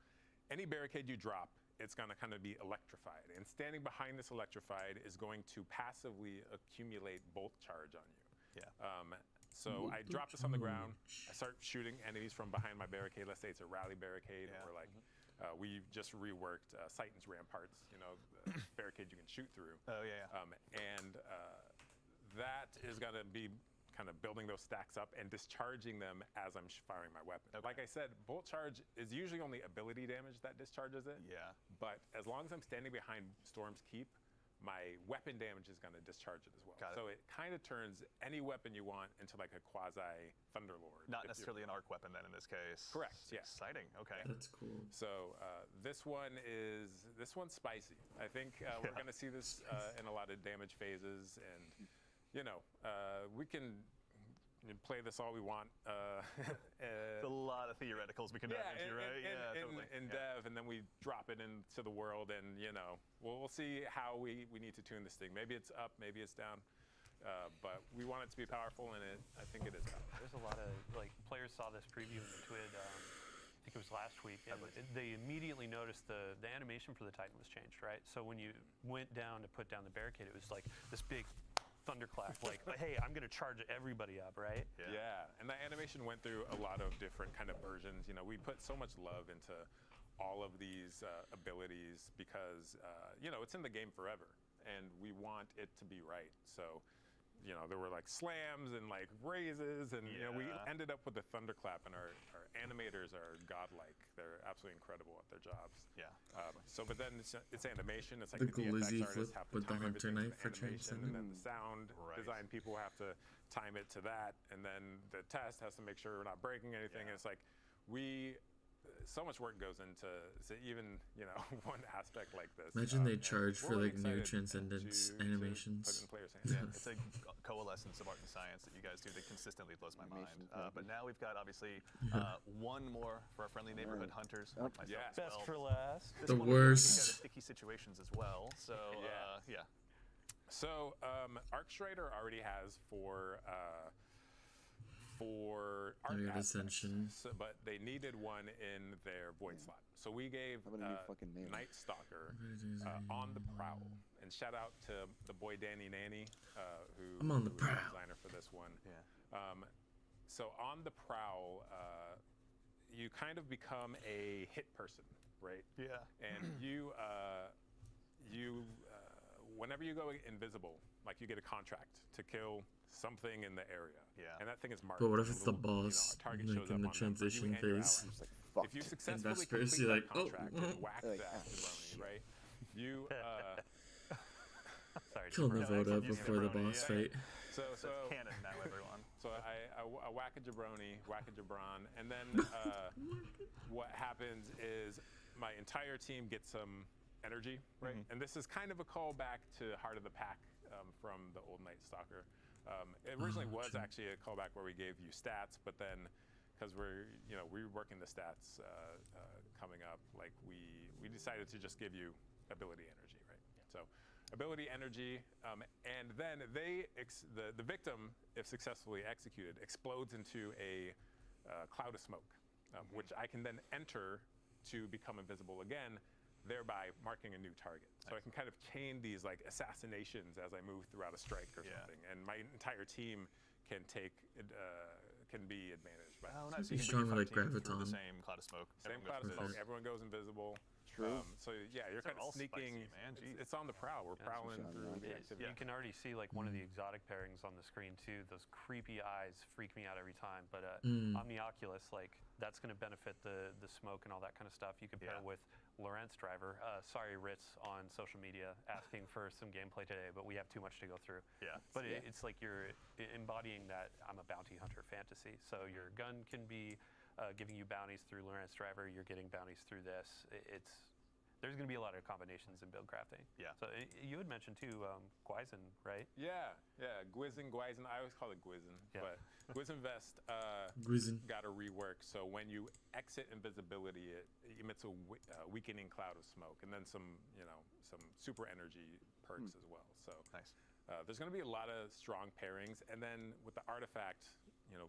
any barricade you drop, it's going to kind of be electrified. And standing behind this electrified is going to passively accumulate bolt charge on you. So I drop this on the ground. I start shooting enemies from behind my barricade. Let's say it's a rally barricade, or like we just reworked Titan's ramparts. The barricade you can shoot through. And that is going to be kind of building those stacks up and discharging them as I'm firing my weapon. Like I said, bolt charge is usually only ability damage that discharges it. But as long as I'm standing behind Storm's Keep, my weapon damage is going to discharge it as well. So it kind of turns any weapon you want into like a quasi Thunderlord. Not necessarily an arc weapon then in this case. Correct. Exciting. Okay. That's cool. So this one's spicy. I think we're going to see this in a lot of damage phases, and we can play this all we want. There's a lot of theoreticals we can dive into, right? Totally. In Dev, and then we drop it into the world, and we'll see how we need to tune this thing. Maybe it's up, maybe it's down, but we want it to be powerful, and I think it is powerful. There's a lot of players saw this preview in the TWID. I think it was last week, and they immediately noticed the animation for the Titan was changed, right? So when you went down to put down the barricade, it was like this big thunderclap, like, hey, I'm going to charge everybody up, right? And that animation went through a lot of different kind of versions. We put so much love into all of these abilities because, it's in the game forever, and we want it to be right. So, there were like slams and like raises, and we ended up with the thunderclap, and our animators are godlike. They're absolutely incredible at their jobs. But then it's animation. It's like the Glizzy flip have to with the time hunter everything knife for animation, and then transcending. the sound design people have to time it to that, and then the test has to make sure we're not breaking anything. And it's like so much work goes into even one aspect like this. Imagine they charge for like new transcendence animations. It's a coalescence of art and science that you guys do that consistently blows my mind. But now we've got obviously one more for our friendly neighborhood hunters. Like myself as Best well. for last. This The one worst. We've got sticky situations as well. So So Arcstrider already has for Arc Ascension, but they needed one in their void slot. So we gave Night Stalker on the prowl. And shout out to the boy Danny Nanny, who I'm on the was prowl. the designer for this one. so on the prowl, you kind of become a hit person, right? Yeah. And whenever you go invisible, like you get a contract to kill something in the area. Yeah. And that thing is marked. But what if and it's the little, you know, boss, a target like shows in up the on them for you transition and your phase? allies. It's like, fuck. If you successfully Investors, complete you're that like, oh, contract and whack like, that ah, jabroni, right? You Sorry, Killing the Jabroni. vote up use before the Jabroni, boss yeah. fight. so That's canon now, everyone. So I whack a jabroni, whack a jabron, and then what happens is my entire team gets some energy, right? And this is kind of a callback to Heart of the Pack from the old Night Stalker. It originally was actually a callback where we gave you stats, but then because we're reworking the stats coming up, like we decided to just give you ability energy, right? So ability energy, and then the victim, if successfully executed, explodes into a cloud of smoke, which I can then enter to become invisible again, thereby marking a new target. So I can kind of chain these like assassinations as I move throughout a strike or something, and my entire team can be advantaged by Oh, Be nice. So you can strong bring your like five teams through Graviton. the same cloud of smoke. same Everyone cloud goes of smoke. invisible. Everyone goes invisible. True. So yeah, you're These are kind of all sneaking. spicy, man. Jeez. It's on the prowl. We're prowling Shot through around. the It- activity. You can already see like one of the exotic pairings on the screen too. Those creepy eyes freak me out every time. But Omnioculus, like that's going to benefit the smoke and all that kind of stuff. You can pair Yeah. with Lawrence Driver. Sorry, Ritz on social media asking for some gameplay today, but we have too much to go through. Yeah. But it's like you're embodying that I'm a bounty hunter fantasy. So your gun can be giving you bounties through Lawrence Driver. You're getting bounties through this. There's going to be a lot of combinations in build crafting. Yeah. So you had mentioned too, Guizen, right? Yeah. Guizen. I always call it Guizen, Yeah. but Guizen Vest Guizen. got a rework. So when you exit invisibility, it emits a weakening cloud of smoke, and then some super energy perks as well. So Nice. there's going to be a lot of strong pairings, and then with the artifact,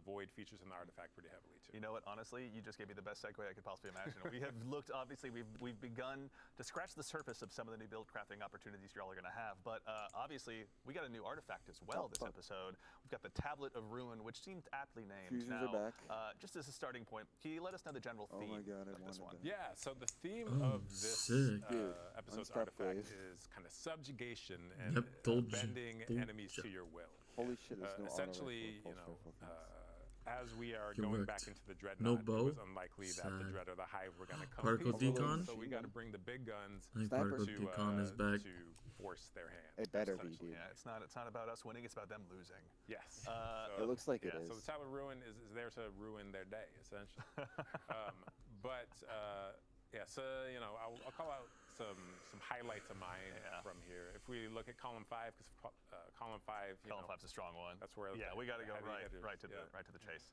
Void features in the artifact pretty heavily too. You know what? Honestly, you just gave me the best segue I could possibly imagine. We have looked, obviously, we've begun to scratch the surface of some of the new build crafting opportunities y'all are going to have. But obviously, we got a new artifact as well this episode. We've got the Tablet of Ruin, which seemed aptly named. Fusions are back. Just as a starting point, can you let us know the general Oh theme my God, I of this wanted one? that. Yeah, so the theme Oh, of this sick. Dude, episode's unstop artifact wave. is kind of subjugation and Yep, told you, bending told enemies ya. to your will. Holy shit, there's no Essentially, auto rifle, pulse rifle things. as we are You going worked. back into the Dreadnought, No it bow? was unlikely that the Sad. Dread or the Hive were going to come. Particle peacefully, Decon? So we got to bring the big guns I think Sniper. Particle to Decon is back. to force their hand. It better be, essentially. dude. Yeah, it's not about us winning, it's about them losing. Yes. It looks like it yeah, is. So the Tower of Ruin is there to ruin their day, essentially. Yeah, so I'll call out some highlights of mine from here. If we look at column 5, because column 5, Column 5's a strong one. that's where Yeah, we got to go heavy right hitters, to the chase.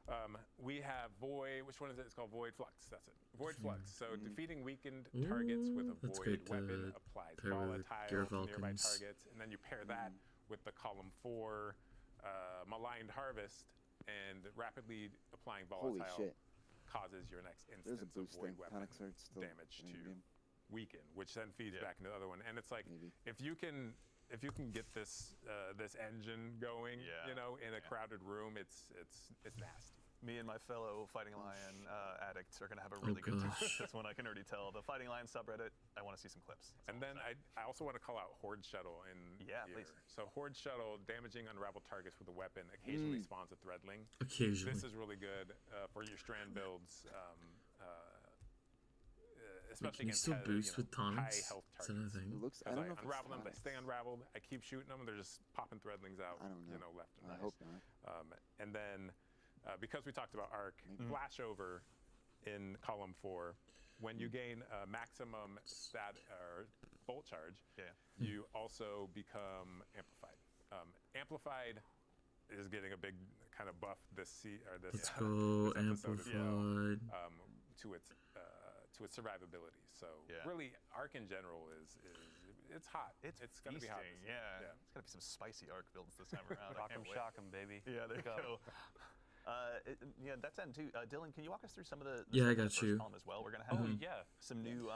we have Void. Which one is it? It's called Void Flux. That's it. Void Flux. So defeating weakened targets with a That's Void great to weapon applies pair with Gear volatile to nearby Falcons. targets, and then you pair that with the column 4 Maligned Harvest, and rapidly applying Holy volatile shit. causes your next There's a instance of boost thing. Void weapon Panic Surge still damage in to game. weaken, which then feeds Yeah. back into the other one. And it's like Maybe. if you can get this this engine going, in a crowded room, it's nasty. Me and my fellow Fighting Lion addicts are going to have a really good time. gosh. That's one I can already tell. The Fighting Lion subreddit, I want to see some clips. That's And all then I'm saying. I also want to call out Horde Shuttle in Yeah, here. please. So Horde Shuttle, damaging unraveled targets with a weapon, occasionally spawns a Threadling. Occasionally. This is really good for your strand builds, especially Can you against still boost with high tonics? health Is that a targets. thing? It looks. I As don't I know if unravel them, they it's stay unraveled. I keep shooting them, and they're just popping Threadlings out, I don't know. left and I right. hope not. And then, because we talked about arc, flashover in column 4, when you gain maximum stat or bolt charge, you also become amplified. Amplified is getting a big kind of buff this Let's go this episode as well, Amplified. to its survivability. So Yeah. really, arc in general is it's hot. It's gonna be hot. feasting, this- yeah. It's got to be some spicy arc builds this time around. I Rock 'em, can't wait. shock 'em, baby. Yeah, there you go. Yeah, that's end too. Dylan, can you walk us through some of the Yeah, I stuff in the got first you. column as well? We're gonna have Yeah. some new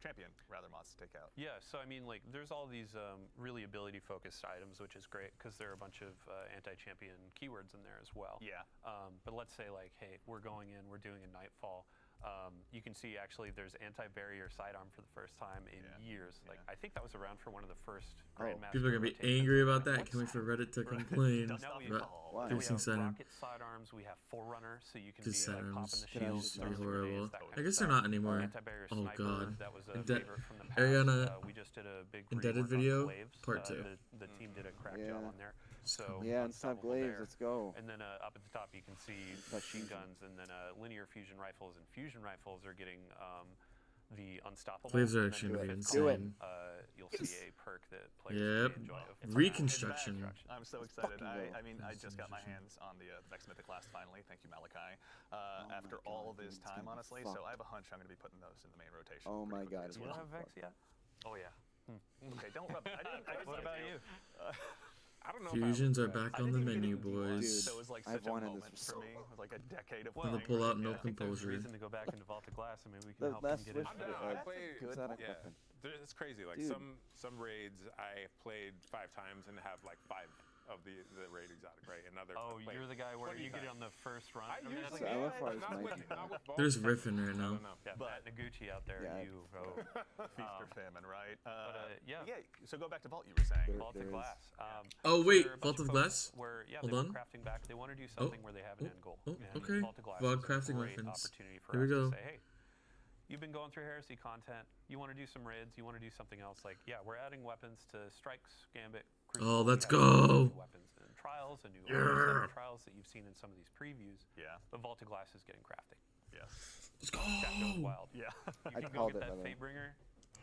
champion rather mods to take out. Yeah, so I mean, like, there's all these really ability-focused items, which is great because there are a bunch of anti-champion keywords in there as well. Yeah. But let's say, like, hey, we're going in, we're doing a Nightfall. You can see actually there's anti-barrier sidearm for the first time in years. Like, I think that was around for one of the first Grandmaster. People are gonna be rotations. angry about that. Can't wait for Reddit to complain. Dust Now off we, your now ball. we Piercing have sidearm. rocket sidearms. We have Forerunner, so you can Because be like popping sidearms the shields, used to be throwing horrible. grenades, that kind I of guess they're stuff. not anymore. Anti-barrier Oh sniper, god. that was a Like that favorite from the past. Ariana We just did a big Indebted rework on video, glaives. part 2. The team did a crack Yeah. job on there. So Yeah, and stop unstoppable glaives. there. Let's go. And then up at the top, you can see machine guns, and then linear fusion rifles and fusion rifles are getting the unstoppable. Glaives are and then actually gonna be fifth Do it. insane. You'll see a perk that players Yep. really enjoy. Reconstruction. I'm so excited. fucking I mean, I just got my hands on the Vex Mythic class finally. Thank you, Malachi. After my all God, this dude, it's time, gonna be honestly, fucked. so I have a hunch I'm going to be putting those in the main rotation. Oh pretty my quickly God, as You well. don't have Vex yet? Oh yeah. Okay, don't rub. I didn't What about you? I don't know. Fusions if I are would say back I on the didn't even menu, get into D1, boys. So it was like I've such a wanted this moment for so for me. It was like a decade of Well, playing. Gonna pull out where, no yeah. I think there's composure. reason to go back into Vault of Glass. I mean, we can The help them last get switch into I'm it. down. I That's play. good. Exotic Yeah, weapon. it's crazy. Like Dude. some raids I have played 5 times and have like 5 of the raid exotic, right? And others. Oh, I've played you're the guy where 20 you get it times. on the first run. I mean, that's usually So like- LFR but is not my with, thing. not with Vault. There's riffing right I now. don't know. Yeah, Matt Noguchi out there, Yeah, you vote. Feast or famine, right? yeah. Yeah. So go back to Vault. You were saying. Vault There of is. Glass. Oh, so wait, there are a bunch Vault of folks Glass? Where, yeah, Hold they on. were crafting back. They want to do something where they have an end goal. oh, And okay. Vault of Glass VOD is crafting a great weapons. opportunity for Here we us go. to say, hey, you've been going through Heresy content. You want to do some raids. You want to do something else. Like, yeah, we're adding weapons to Strikes, Gambit, Crucible. Oh, We let's have go. new weapons and trials and new trials that you've seen in some of these previews. Yeah. But Vault of Glass is getting crafting. Yes. Let's go. Chat goes wild. Yeah. You I can go called get it, by that the way. Fatebringer,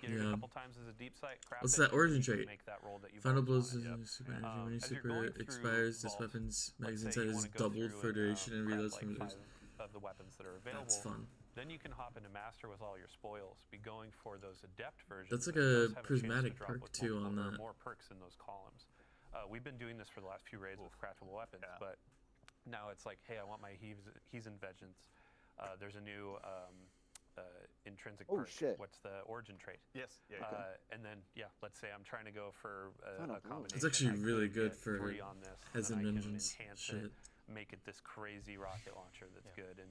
get it Yeah. a couple times as a deep sight, craft What's it, that origin and you can trait? make that roll that you've Final always blows wanted. is super energy. When your As you're super going through expires, this Vault, weapon's let's magazine say size you is wanna go doubled through for duration and craft reloads like from 5 others. of the weapons that are available. That's fun. Then you can hop into Master with all your spoils. Be going for those adept versions. That's like and a those have chance to prismatic drop perk with too multiple on or that. more perks in those columns. We've been doing this for the last few raids with craftable weapons, Yeah. but now it's like, hey, I want my he's in vengeance. There's a new intrinsic Oh, perk. shit. What's the origin trait? Yes. Yeah. And then, yeah, let's say I'm trying to go for Final a blow. combination. It's actually I could really good get for 3 on this, As and in then I can vengeance enhance shit. it, make it this crazy rocket launcher that's good, and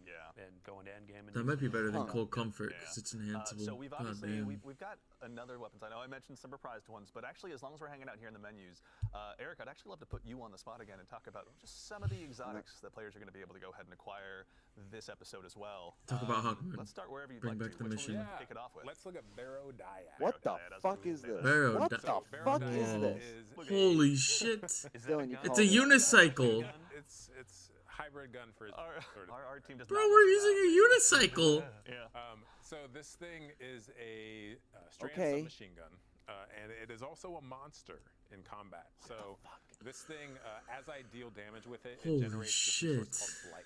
go into endgame. And That do might be some better than Huh. Cold Comfort Yeah. because it's enhanceable. So we've God obviously damn. we've got another weapons. I know I mentioned some reprised ones, but actually, as long as we're hanging out here in the menus, Eric, I'd actually love to put you on the spot again and talk about just some of the exotics that players are going to be able to go ahead and acquire this episode as well. Talk about Hawkmoon. Let's start wherever you'd Bring like back to. the Which one would mission. you kick it off with? Let's look at Barrow Diad. What the Diad, that's fuck cool. is this? Barrow What Di- the Barrow fuck Diad is this? is Holy shit! Is that Dylan, a you gun? It's called a it. unicycle. It's hybrid gun for sort of. Our team does Bro, not we're like using a unicycle. that. Yeah. So this thing is a strand Okay. submachine gun, and it is also a monster in combat. So this thing, as I deal damage with it, Holy it generates this resource shit. called blight.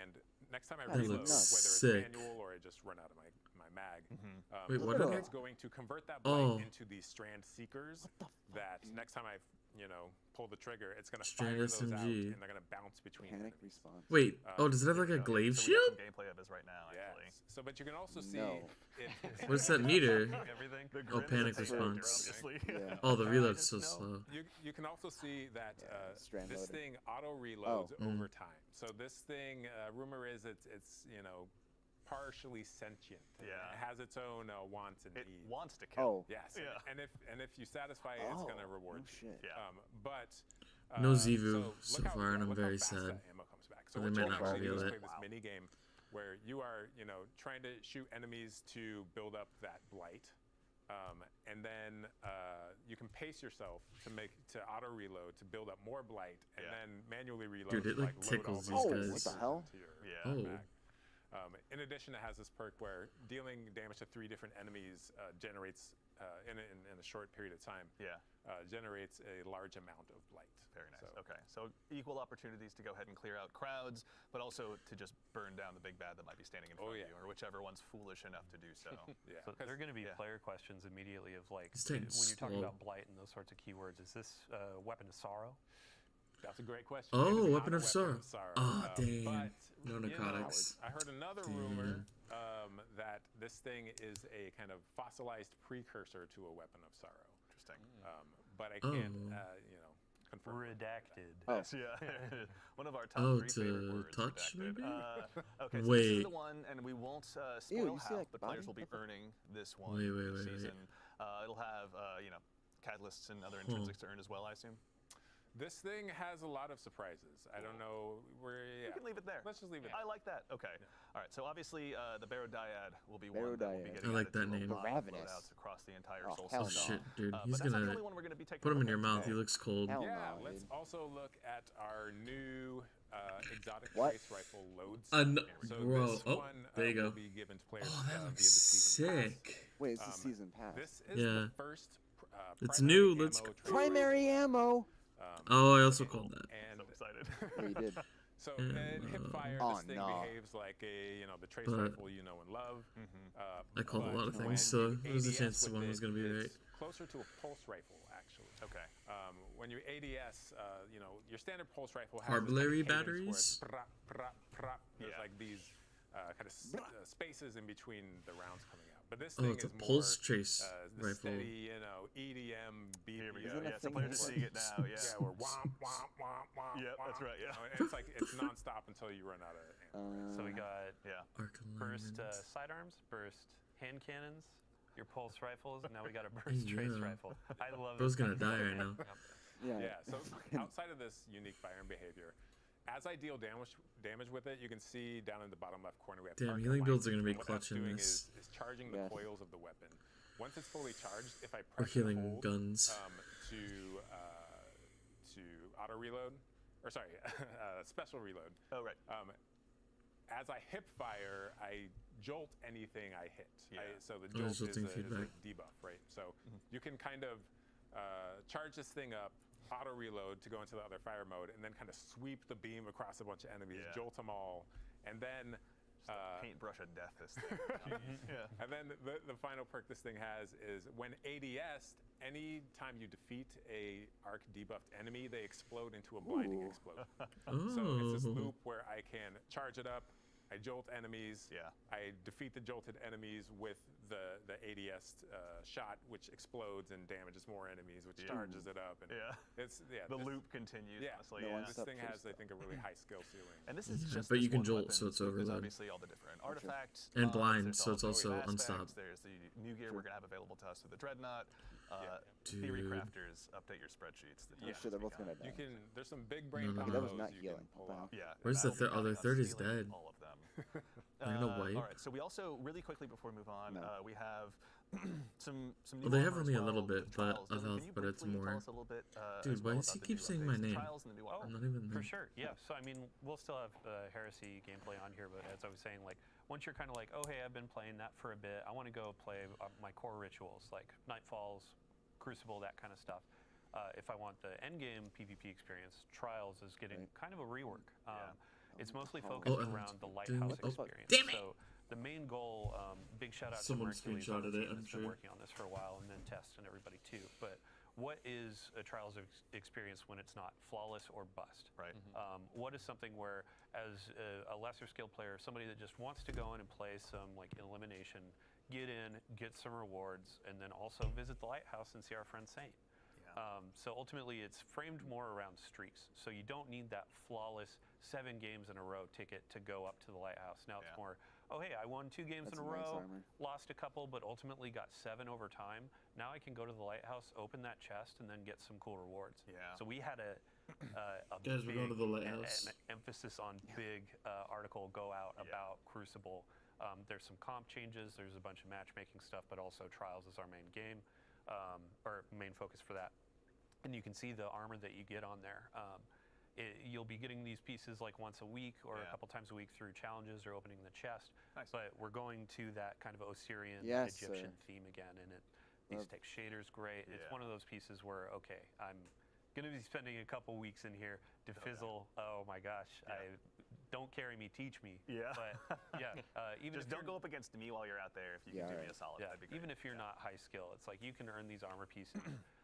And next time I That reload, looks whether it's sick. manual or I just run out of my mag, Wait, what? Literally. it's going to convert that blight Oh. into these strand seekers. That next time I pull the trigger, it's going to Strand fire those out, SMG. and they're going to bounce between Panic enemies. response. Wait. Oh, does it have like a glaive So we have shield? some gameplay of this right now, actually. Yes. So, but you can also see No. it. What's that meter? Everything. The Oh, grin is panic a takeover, response. obviously. Yeah. Oh, the reload's just so know. slow. You can also see that strand this loaded. thing auto reloads Oh. over time. So this thing, rumor is it's partially sentient. And Yeah. It has its own wants and It needs. wants to kill. Oh. Yes. Yeah. And if you satisfy it, it's going to Oh, reward no you. shit. Yeah. But No so Zivu look so how- far, and I'm look how very fast sad. that ammo comes back. So Or they what might you not can actually do reveal is it. play this mini game where you are trying to shoot enemies to build up that blight. And then you can pace yourself to auto reload to build up more blight, and Yeah. then manually reload. Dude, it, to, like, load all tickles those these Oh, guys. what the hell? to your Yeah. Oh. mag. In addition, it has this perk where dealing damage to 3 different enemies generates in a short period of time. Yeah. Generates a large amount of blight. Very nice. So- Okay. So equal opportunities to go ahead and clear out crowds, but also to just burn down the big bad that might be standing in front of you, or whichever one's foolish enough to do so. Yeah. So there are going to be yeah. player questions immediately of like, This when thing's you're talking slow. about blight and those sorts of keywords, is this weapon of sorrow? That's a great question. Oh, It is not Weapon a of Sorrow. Sorrow. Oh, dang. But, No you know, narcotics. I heard another rumor that this thing is a kind of fossilized precursor to a Weapon of Sorrow. Interesting. But I can't, confirm. Redacted. Oh. Yeah. One of our top 3 to favorite words. touch, redacted. maybe? Okay, so this is Wait. the one, and we won't spoil you see, how, like, but body? players will be earning this one Wait, this wait. season. It'll have, catalysts and other intrinsics to earn as well, I assume. This thing has a lot of surprises. I don't know where. Yeah. We can leave it there. Let's just leave it. I like that. Okay. All right. So obviously, the Barodiad will be one Barodyad. that will be getting I like added that to a name. lot of Ravenous. loadouts across the entire Oh, Soul hell Oh System. shit, dude. But He's that's not the gonna only one we're going to be taking put a him look in your at mouth. today. He looks cold. Hell Yeah, no, let's dude. also look at our new exotic What? trace rifle load. So bro. this Oh, one there you go. will be given to players Oh, that via looks the season pass. sick. Wait, it's the season pass. This is Yeah. the first. It's primary new, ammo let's go. trace Primary ammo. rifle, Oh, I also called that. And So excited. Yeah, you did. so in hipfire, Oh, this thing no. behaves like a the trace But- rifle you know and love. I called a but lot of when things, so you there's a ADS chance with one was it, gonna be right. it's closer to a pulse rifle, actually. Okay. When you ADS, your standard pulse rifle has Harbillary this kind of cadence where it's batteries? prop, prop, prop. There's Yeah. like these kind of spaces in between the rounds coming out. But this Oh, thing it's a is pulse more trace the rifle. steady, EDM beat. Here we Isn't go. that Yeah, so thing players are like- seeing it now. Yeah. Yeah, we're womp, womp, womp, womp. Yep, womp, that's right, yeah. and it's like it's nonstop until you run out of ammo. So we got Yeah. Arc burst alignments. sidearms, burst hand cannons, your pulse rifles, and now we got a burst trace Yeah. rifle. I love Bro's this gonna kind of die stuff. right now. Yep. Yeah. Yeah, so outside of this unique firing behavior, as I deal damage with it, you can see down in the bottom left corner we have Damn, arc healing builds are alignment. gonna be What clutch that's in doing this. is charging the Yes. coils of the weapon. Once it's fully charged, if I Or press and healing hold, guns. to auto reload, or sorry, special reload. Oh, right. As I hip fire, I jolt anything I hit. Yeah. So the Oh, jolt is jolting a feedback. debuff, right? So you can kind of charge this thing up, auto reload to go into the other fire mode, and then kind of sweep the beam across a bunch of enemies, Yeah. jolt them all, and then Paintbrush of death, this thing. Yeah. and then the final perk this thing has is when ADS, any time you defeat a arc debuffed enemy, they explode into a blinding Ooh. explosion. Oh. So it's this loop where I can charge it up, I jolt enemies, Yeah. I defeat the jolted enemies with the ADS shot, which explodes and damages more enemies, which charges it up. And Yeah. it's The this- loop continues, Yeah, honestly. No Yeah. one this stop thing chase has, I think, a really high skill ceiling. And this is just but this you can one jolt, weapon. so it's There's overload. obviously all the different artifacts. And mods, blind, there's so all it's the also aspects, unstopped. There's the new gear we're going to have available to us through the Dreadnought. Theory Dude. crafters, update your spreadsheets. The Oh times shit, they're we both got. gonna die. You can. There's some big brain No, no, combos no. That was not you healing. can pull What the off. Yeah. Where's the that'll be other us third? He's stealing dead. All of them. I'm gonna wipe. All right. So we also really quickly before we move on, No. we have some new. Well, they have armor as only a little well bit, with but Trials. of Dylan, health, can you but it's briefly more. Tell us a little bit, Dude, as why well does he about the keep new saying updates, my the name? Trials and the new armor. I'm not even For there. sure, yeah. So I mean, we'll still have Heresy gameplay on here, but as I was saying, like once you're kind of like, oh hey, I've been playing that for a bit, I want to go play my core rituals like Nightfalls, Crucible, that kind of stuff. If I want the end game PvP experience, Trials is getting kind of a rework. It's mostly focused and around the dude, Lighthouse oh, experience. damn it! So the main goal, big shout out Someone to Mercury, screenshotted it, I'm has sure. been working on this for a while, and then Test and everybody too. But what is a Trials experience when it's not flawless or bust? Right. What is something where, as a lesser skilled player, somebody that just wants to go in and play some like elimination, get in, get some rewards, and then also visit the Lighthouse and see our friend Saint. So ultimately, it's framed more around streaks. So you don't need that flawless 7 games in a row ticket to go up to the Lighthouse. Now it's more, oh hey, I won 2 games That's in a a nice row, armor. lost a couple, but ultimately got 7 over time. Now I can go to the Lighthouse, open that chest, and then get some cool rewards. Yeah. So we had a Guys, we're going to the big Lighthouse. an emphasis on big article go out about Crucible. There's some comp changes. There's a bunch of matchmaking stuff, but also Trials is our main game, or main focus for that. And you can see the armor that you get on there. You'll be getting these pieces like once a week or a couple times a week through challenges or opening the chest. Nice. But we're going to that kind of Osirian Yes, Egyptian sir. theme again, and these text shaders great. It's Yeah. one of those pieces where okay, I'm going to be spending a couple weeks in here to fizzle. Oh my gosh, don't carry me, teach me. Yeah. But yeah, even Just if don't you're- go up against me while you're out there. If you Yeah, can do right. me a solid, yeah, that'd be great. even if you're not high skill, it's like you can earn these armor pieces.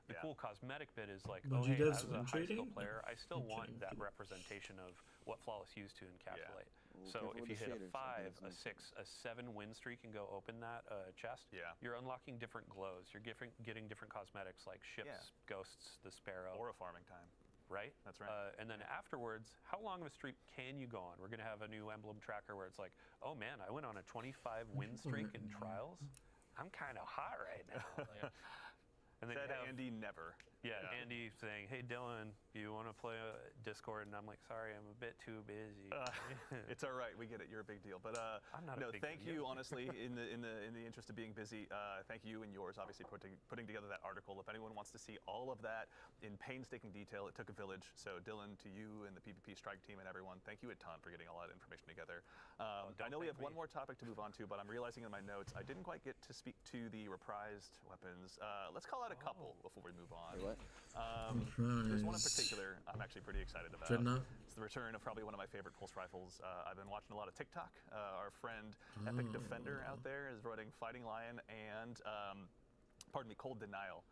The cool cosmetic bit is like, Bungie oh, hey, devs as a win high school trading? player, I still want trading that too. representation of what Flawless used to encapsulate. Ooh, So careful if with you the hit a shaders. 5, Okay, a 6, a 7 win streak and go open that chest, Yeah. you're unlocking different glows. You're getting different cosmetics like ships, ghosts, the sparrow. Aura farming time. Right? That's right. And then afterwards, how long of a streak can you go on? We're going to have a new emblem tracker where it's like, oh man, I went on a 25 win streak in trials. I'm kind of hot right now. And then Said you have, Andy never. yeah, Andy saying, hey Dylan, you want to play Discord? And I'm like, sorry, I'm a bit too busy. It's all right. We get it. You're a big deal. But I'm not a no, big thank deal. you. Honestly, in the interest of being busy, thank you and yours. Obviously, putting together that article. If anyone wants to see all of that in painstaking detail, it took a village. So Dylan, to you and the PvP Strike team and everyone, thank you a ton for getting all that information together. I know we have one more topic to move on to, but I'm realizing in my notes I didn't quite get to speak to the reprised weapons. Let's call out a couple before we move on. Wait, what? There's one in particular I'm actually pretty excited about. Dreadnought? It's the return of probably one of my favorite pulse rifles. I've been watching a lot of TikTok. Our friend Epic Defender out there is running Fighting Lion and, pardon me, Cold Denial.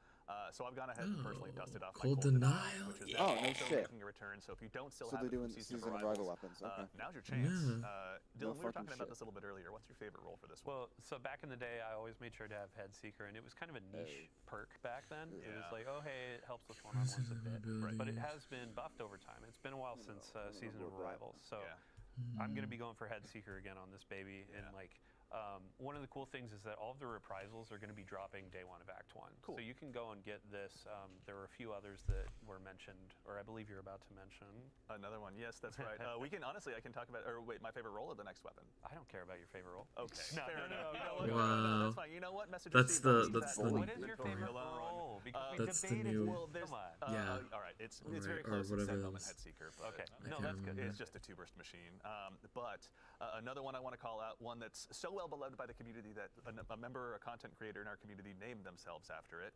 So I've gone ahead and personally dusted off Cold my Cold Denial, Denial, which is yeah. Oh, no also shit. making a return. So if you don't still So have they're it doing from season of arrival weapons. Okay. now's your chance. Yeah. Dylan, we were fucking talking about shit. this a little bit earlier. What's your favorite role for this one? Well, so back in the day, I always made sure to have Head Seeker, and it was kind of a niche perk back then. It was like, oh, hey, it helps with one-on-ones a bit. But it has been buffed over time. It's been a while since Season of Arrival. So I'm going to be going for Head Seeker again on this baby. And like, one of the cool things is that all of the reprisals are going to be dropping day 1 of Act 1. Cool. So you can go and get this. There were a few others that were mentioned, or I believe you're about to mention. Another one. Yes, that's right. We can honestly, I can talk about. Or wait, my favorite role or the next weapon? I don't care about your favorite role. Okay. No, Fair no, no, enough. no, You know what? Wow. No, that's fine. You know what? Message That's received. the- I'll leave that's that the- one. What is your Leave me favorite alone. role? Because we That's the debated. new- Well, there's, Come on. Yeah. All right. It's Or very or close to whatever it Sendom and is. Head Seeker. But Okay. I No, can't that's good. remember. It's just a two-burst machine. But another one I want to call out, one that's so well beloved by the community that a member, a content creator in our community named themselves after it,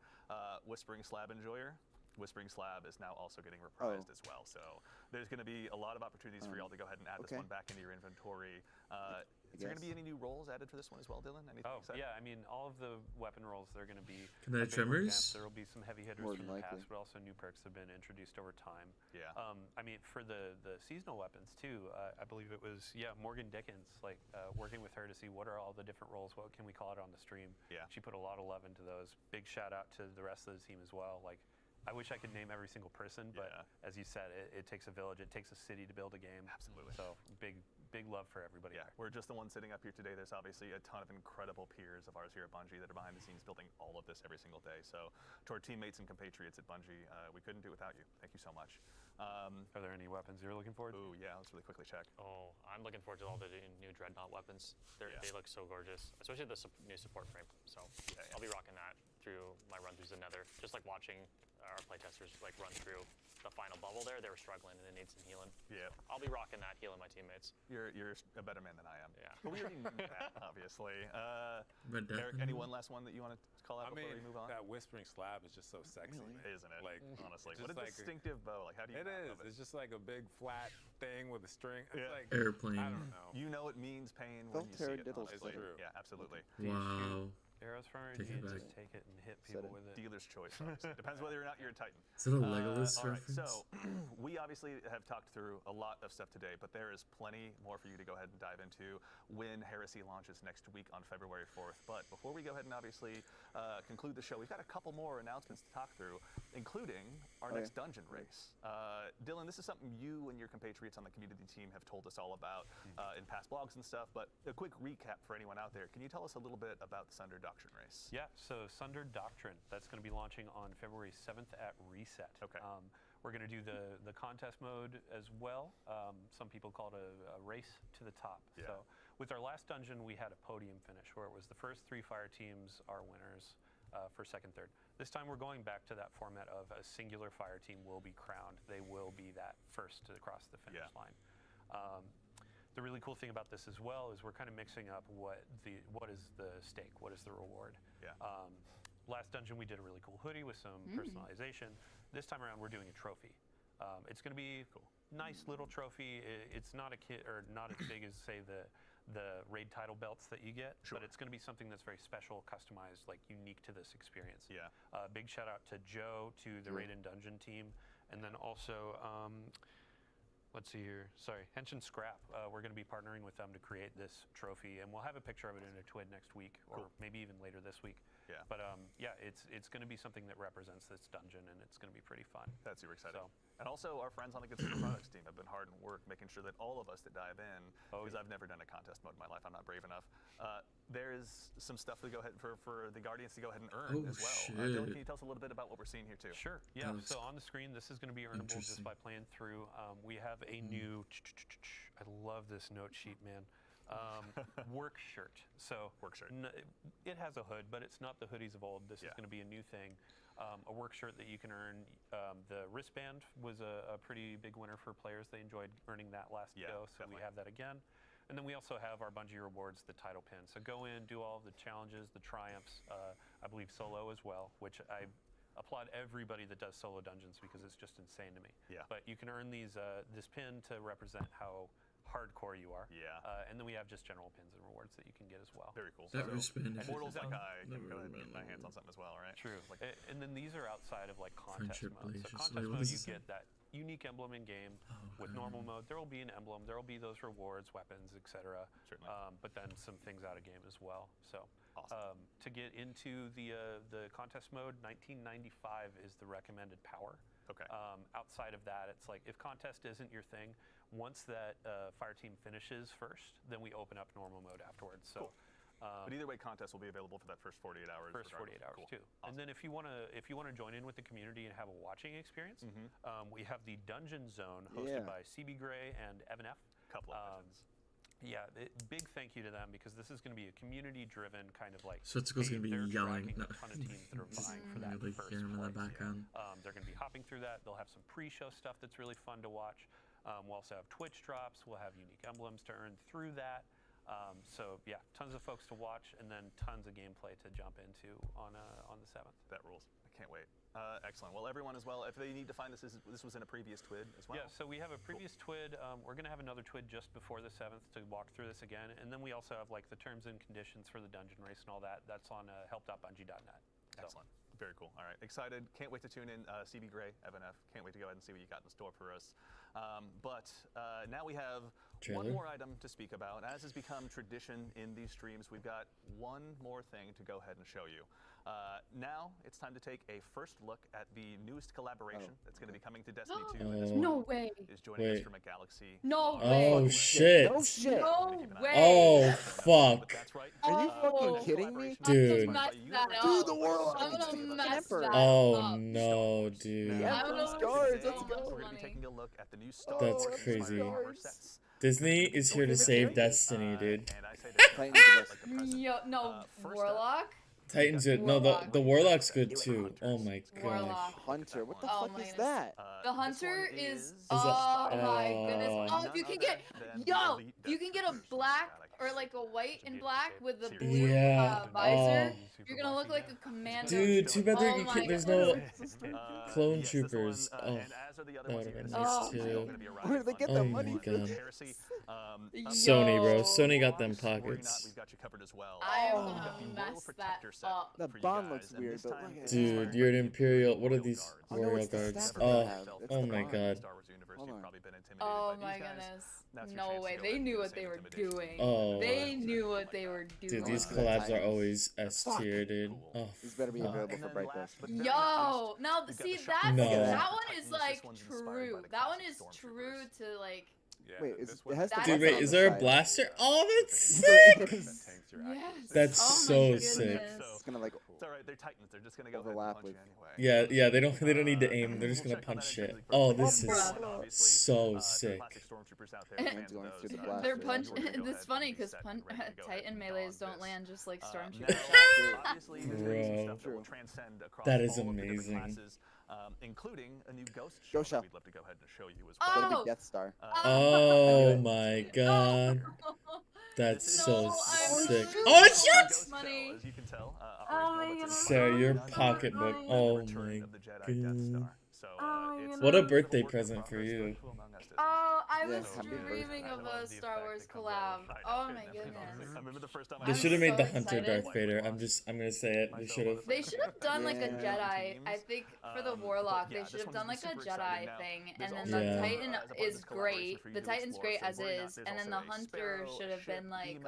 Whispering Slab Enjoyer. Whispering Slab is now also getting reprised as well. So there's going to be a lot of opportunities for y'all to go ahead and add this one back into your inventory. Is there going to be any new roles added for this one as well, Dylan? Anything Oh, exciting? yeah. I mean, all of the weapon rolls, they're going to be. Can they a add bit more tremors? There will be some heavy hitters More from than the past, likely. but also new perks have been introduced over time. Yeah. I mean, for the seasonal weapons too, I believe it was Morgan Dickens, like working with her to see what are all the different roles, what can we call it on the stream. Yeah. She put a lot of love into those. Big shout out to the rest of the team as well. Like, I wish I could name every single person, but as you said, it takes a village, it takes a city to build a game. Absolutely. So big love for everybody. Yeah, there. we're just the ones sitting up here today. There's obviously a ton of incredible peers of ours here at Bungie that are behind the scenes building all of this every single day. So to our teammates and compatriots at Bungie, we couldn't do it without you. Thank you so much. Are there any weapons you're looking forward to? Ooh, yeah, let's really quickly check. Oh, I'm looking forward to all the new Dreadnought weapons. They look so gorgeous, especially the new support frame. So I'll be rocking that through my run throughs of Nether. Just like watching our playtesters like run through the final bubble there. They were struggling and they need some healing. Yeah. I'll be rocking that, healing my teammates. You're a better man than I am. Yeah. But we already knew that, obviously. Red Death. Eric, any one last one that you want to call out I before mean, we move on? that Whispering Slab is just so sexy. Isn't it? Like, honestly, just what a like distinctive bow. Like, how do you? It not is. love It's just like a big flat thing with a string. It's Yeah. like Airplane. I don't know. You know it means pain when you see it. Diddles Honestly. It's true. Yeah, absolutely. Wow. Arrows from our Take it jeans, back. just take it and hit people it. with it. Dealer's choice. Obviously. Depends whether or not you're a Titan. Is it a Legolas All right, reference? so we obviously have talked through a lot of stuff today, but there is plenty more for you to go ahead and dive into when Heresy launches next week on February 4th. But before we go ahead and obviously conclude the show, we've got a couple more announcements to talk through, including our next dungeon race. Dylan, this is something you and your compatriots on the community team have told us all about in past blogs and stuff, but a quick recap for anyone out there. Can you tell us a little bit about the Sunder Doctrine race? Yeah, so Sunder Doctrine, that's going to be launching on February 7th at Reset. Okay. We're going to do the contest mode as well. Some people call it a race to the top. Yeah. So with our last dungeon, we had a podium finish where it was the first 3 fire teams are winners for second, third. This time we're going back to that format of a singular fire team will be crowned. They will be that first to cross the finish line. The really cool thing about this as well is we're kind of mixing up what is the stake, what is the reward. Yeah. Last dungeon we did a really cool hoodie with some personalization. This time around we're doing a trophy. It's going to be nice little trophy. It's not a kit or not as big as say the the raid title belts that you get, Sure. but it's going to be something that's very special, customized, like unique to this experience. Yeah. Big shout out to Joe, to the Raid and Dungeon team, and then also let's see here. Sorry, Henshin Scrap. We're going to be partnering with them to create this trophy, and we'll have a picture of it in a TWID next week, or maybe even later this week. Yeah. But yeah, it's going to be something that represents this dungeon, and it's going to be pretty fun. That's super exciting. So. And also, our friends on the Consumer Products team have been hard at work making sure that all of us that dive in, because I've never done a contest mode in my life, I'm not brave enough. There is some stuff to go ahead for the Guardians to go ahead and earn as well. Dylan, can you tell us a little bit about what we're seeing here too? Sure. Yeah. So on the screen, this is going to be earnable just by playing through. We have a new. I love this note sheet, man. Work shirt. So work shirt. It has a hood, but it's not the hoodies of old. This is going to be a new thing. A work shirt that you can earn. The wristband was a pretty big winner for players. They enjoyed earning that last go, so we have that again. And then we also have our Bungie rewards, the title pin. So go in, do all of the challenges, the triumphs. I believe solo as well, which I applaud everybody that does solo dungeons because it's just insane to me. Yeah. But you can earn these this pin to represent how hardcore you are. Yeah. And then we have just general pins and rewards that you can get as well. Very cool. That wristband. Mortals like I can go ahead and get my hands on something as well, right? True. And then these are outside of like contest Friendship mode. So relations. contest Wait, what mode, does you it say? get that unique emblem in game. With normal mode, there will be an emblem. There will be those rewards, weapons, etc. Certainly. But then some things out of game as well. So awesome. to get into the contest mode, 1995 is the recommended power. Okay. Outside of that, it's like if contest isn't your thing, once that fire team finishes first, then we open up normal mode afterwards. So. Cool. But either way, contest will be available for that first 48 hours. First 48 hours too. Awesome. And then if you want to join in with the community and have a watching experience, we have the Dungeon Zone hosted by CB Gray and Evan F. Couple of legends. Yeah, big thank you to them because this is going to be a community-driven kind of like. So it's going to be they're yelling. tracking a ton of teams that are vying for that Like first hear him in the place. background. They're going to be hopping through that. They'll have some pre-show stuff that's really fun to watch. We'll also have Twitch drops. We'll have unique emblems to earn through that. So yeah, tons of folks to watch, and then tons of gameplay to jump into on the 7th. That rules. I can't wait. Excellent. Well, everyone as well, if they need to find this was in a previous TWID as well. Yeah, so we have a previous TWID. We're going to have another TWID just before the 7th to walk through this again, and then we also have like the terms and conditions for the dungeon race and all that. That's on help.bungie.net. Excellent. Very cool. All right. Excited. Can't wait to tune in. CB Gray, Evan F. Can't wait to go ahead and see what you got in store for us. But now we have one more item to speak about. As has become tradition in these streams, we've got one more thing to go ahead and show you. Now it's time to take a first look at the newest collaboration that's going to be coming to Destiny 2. And this No one way. is joining us from a Galaxy. No way. Oh shit. No shit. No way. Oh fuck. That's right. Are you Oh. fucking kidding me? Dude. I'm gonna mess that up. Dude, the world. I'm gonna mess Temper. that Oh up. no, dude. Yeah, I'm gonna Stars, lose let's so go. much We're going to be money. taking a look at the new Star That's Wars crazy. armor sets. Disney is here to save Destiny, dude. And I say this Titans like are the present. Yo, no, first Warlock? Titans are no, the Warlock's good too. Oh my gosh. Warlock. Hunter. What the Oh fuck my is goodness. that? The This Hunter one is, is oh that- my goodness. Oh, if you none can get, other than yo, Elite you can get a Destiny black Version. or like a white and Should be black okay. with the Seriously. blue Yeah. visor. Oh. You're gonna look like a commander. Dude, too bad Oh you my can't, there's no goodness. clone Yes, this one, troopers. Oh, and as are the other that ones would've been you're nice gonna see, too. also gonna be a Where did they Rise get of the Oh money my for God. this? Heresy. Sony, bro. Yo. Sony got them Worry not, pockets. we've got you covered as well. I Oh. am We've got the gonna Royal mess that Protector set up. The for you bond guys, looks and weird, this but time look at it's it. Dude, inspired you're an by the Imperial. What are Royal these Guards. Oh, no, Warrior it's the Guards? staff Oh, that they have. It's oh the my bond. god. Star Wars universe, Hold you've on. probably been intimidated Oh by my these guys. goodness. That's your No chance way. to go They ahead knew and what do they some were intimidation. doing. Oh. They knew what they were doing. Dude, these Wow. collabs are Titans. always S tier, dude. Cool. Oh, These better be fuck. available And for then break last this. but very Yo, least, now we've got see the that shotgun. No. that one Titans. is This like one's inspired by true. the That one classic is Stormtroopers. true to like. Yeah, Wait, this is, one- it has the That Dude, button wait, on is the there a side. blaster? Oh, that's That sick! tanks your Yes. accuracy. That's Oh my so goodness. sick. It's gonna like It's all right. They're Titans. They're just gonna go overlap ahead and punch with- you anyway. Yeah, they don't need to aim. They're just We'll gonna check on punch that shit. intrinsic Oh, version. this is And obviously, so the sick. classic Stormtroopers out there, And fans of going those, through the you blaster. They're Yeah, punch. you wanna go It's ahead funny and be because set and ready to go ahead Titan and melees don don't this. land just like Now, Stormtroopers. obviously, there's gonna be some stuff that will transcend across That is all of the different amazing. classes, including a new Ghost Ghost shell shell. that we'd love to go ahead and show you as Oh! well. Gonna be Death Star. Oh my god. That's This is- so No, I'm sick. shooting Oh, it so shoots! Ghost money. shell, as you can tell, Oh operational, my but it's Sarah, in your Star Wars pocketbook. and Oh the Return my of the Jedi Death god. Star. So, Oh my it's goodness. What a a birthday work in present for progress, you. but who among Estes. Oh, I Yeah, was happy birthday. dreaming I of love a the Star effect Wars that comes out collab. of Oh it. my goodness. I remember the first time They I'm should have made the so Hunter excited. Darth Vader. I'm gonna say it. They should have. They should have done like a Yeah. Jedi. I think for the Warlock, they should have done like a Jedi thing, and then the Yeah. Titan is great. The Titan's great as is, and then the Hunter should have been like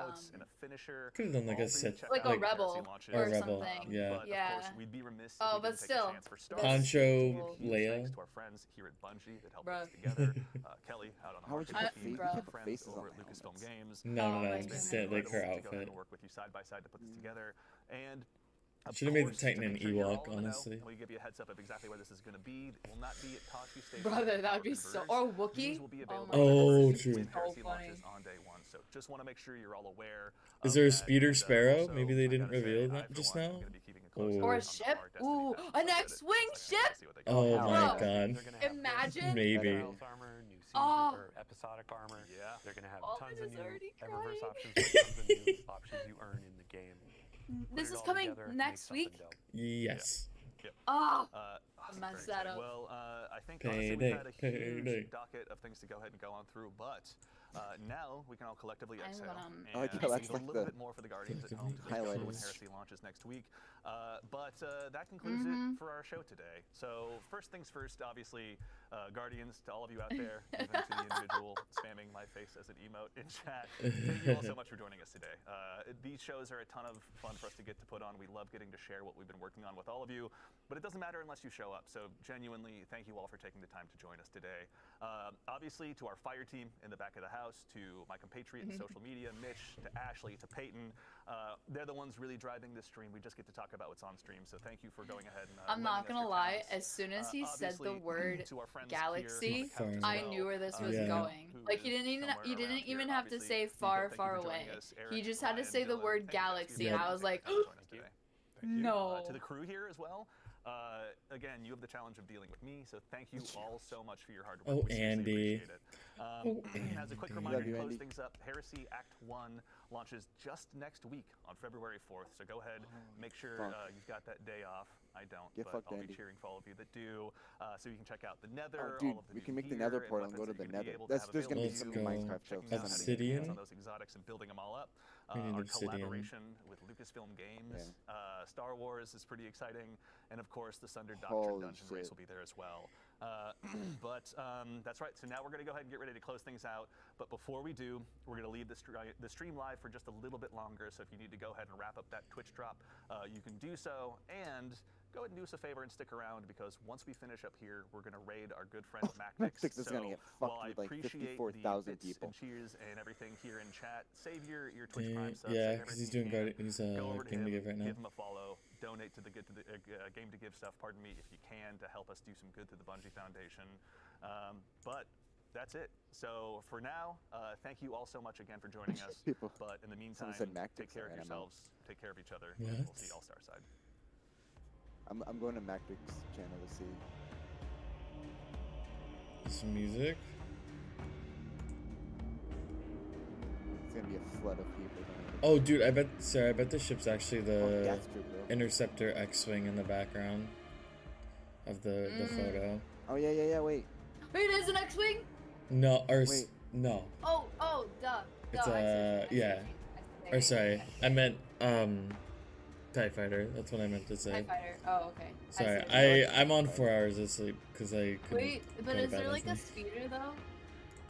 Could have done like a Sith, like a rebel or or a rebel, something. yeah. Yeah. We'd be remiss Oh, if we but didn't take a still, chance for this- Star Poncho Wars. Huge Leia. Thanks to our friends here at Bungie that helped Bruh. us together. Kelly out on the How would you marketing put team, fa- you our can't put friends faces over on at the Lucasfilm helmets. Games. No, Oh no, my no. goodness. Just like her Incredible to go ahead outfit. and work with you side by side to put this together. And of Should have made the course, to Titan make an sure you're all Ewok, in the know, honestly. and we give you a heads up of exactly where this is going to be. It will not be at CHEWSDAY. Brother, that would be so. Or Wookiee. These will be Oh available my Oh, with true. Heresy So launches funny. on day one. So just want to make sure you're all aware. Is of there a that. speeder And, sparrow? also, Maybe they I didn't gotta say, reveal I, that for just one, am now? gonna be keeping a close eye Or a on the ship? hard Destiny Ooh, fans. an So X-wing good. ship? See what they got. Oh Bro. my god. They're gonna have Imagine. Maybe. Stealth armor, new season Oh. or episodic armor. Yeah. They're gonna have Oh, tons it of is new already Eververse crying. options, with tons of new options you earn in the game. Put This it is all coming together, make next something week. dope. Yes. Oh, Awesome, messed very that exciting. up. Well, I think honestly Payday, we've had a payday. huge docket of things to go ahead and go on through, but now we can all collectively I'm exhale gonna, and I like how leave that's a like little the bit more for the Guardians at home to highlight discover when is- Heresy launches next week. But that concludes Mm-hmm. it for our show today. So first things first, obviously, Guardians, to all of you out there, even to the individual spamming my face as an emote in chat, thank you all so much for joining us today. These shows are a ton of fun for us to get to put on. We love getting to share what we've been working on with all of you, but it doesn't matter unless you show up. So genuinely, thank you all for taking the time to join us today. Obviously, to our fire team in the back of the house, to my compatriot in social media, Mitch, to Ashley, to Peyton, they're the ones really driving this stream. We just get to talk about what's on stream. So thank you for going ahead and I'm lending not us gonna your lie. talents. As soon as he said the Obviously, word to our friends galaxy, here on the couch as I well, knew where this was Yeah. going. who Like he is didn't even somewhere he around didn't here, even have to obviously. say Nico, far, thank you far for joining away. us. Eric, He just had to Ryan, say the Dylan, word thank you guys for galaxy, being and here. I was like, Thank you for joining us today. no. To the crew here as well. Again, you have the challenge of dealing with me, so thank you all so much for your hard work. Oh, We seriously Andy. appreciate it. Oh, As a quick Andy. reminder Love you, to close Andy. things up, Heresy Act 1 launches just next week on February 4th, so go ahead, make sure Fuck. You've got that day off. I don't, Get but fucked, I'll Andy. be cheering for all of you that do, so you can check out the Nether, Dude, all of the we new can make the gear Nether and portal and go weapons to that the you're gonna be Nether. able to have There's gonna be available some to you, Minecraft checking jokes. out how to get your hands Obsidian? on those exotics and building them all up. We need Our obsidian. collaboration with Lucasfilm Games, Star Wars is pretty exciting, and of course the Sundered Doctrine Holy Dungeon Race shit. will be there as well. But that's right. So now we're going to go ahead and get ready to close things out. But before we do, we're going to leave the stream live for just a little bit longer. So if you need to go ahead and wrap up that Twitch drop, you can do so. And go ahead and do us a favor and stick around, because once we finish up here, we're going to raid our good friend Mactix. Mactix is gonna get while fucked I with like appreciate 54,000 the bits people. and cheers and everything here in chat, save your Twitch Prime subs. Yeah, save because he's everything doing you can. he's Go over to Game him, to Give right now. give him a follow, donate to the Game to Give stuff, pardon me, if you can, to help us do some good to the Bungie Foundation. But that's it. So for now, thank you all so much again for joining us. People. But in the meantime, said Mactix take care of there, and I'm out. yourselves, take care of each other, and we'll see you all star side. I'm going to Mactix channel to see. Some music. It's gonna be a flood of people. Oh, dude, I bet the ship's actually Oh, the that's true, bro. Interceptor X-wing in the background of the photo. Oh yeah. Wait. Wait, it is an X-wing? No, or Wait. no. Oh, duh. It's I see what you're yeah. saying. Or sorry, I meant TIE Fighter. That's what I meant to say. TIE Fighter. Oh, okay. Sorry, I see what you're saying. I'm on 4 hours of sleep because I couldn't. Wait, but go to is there bed like a last speeder though?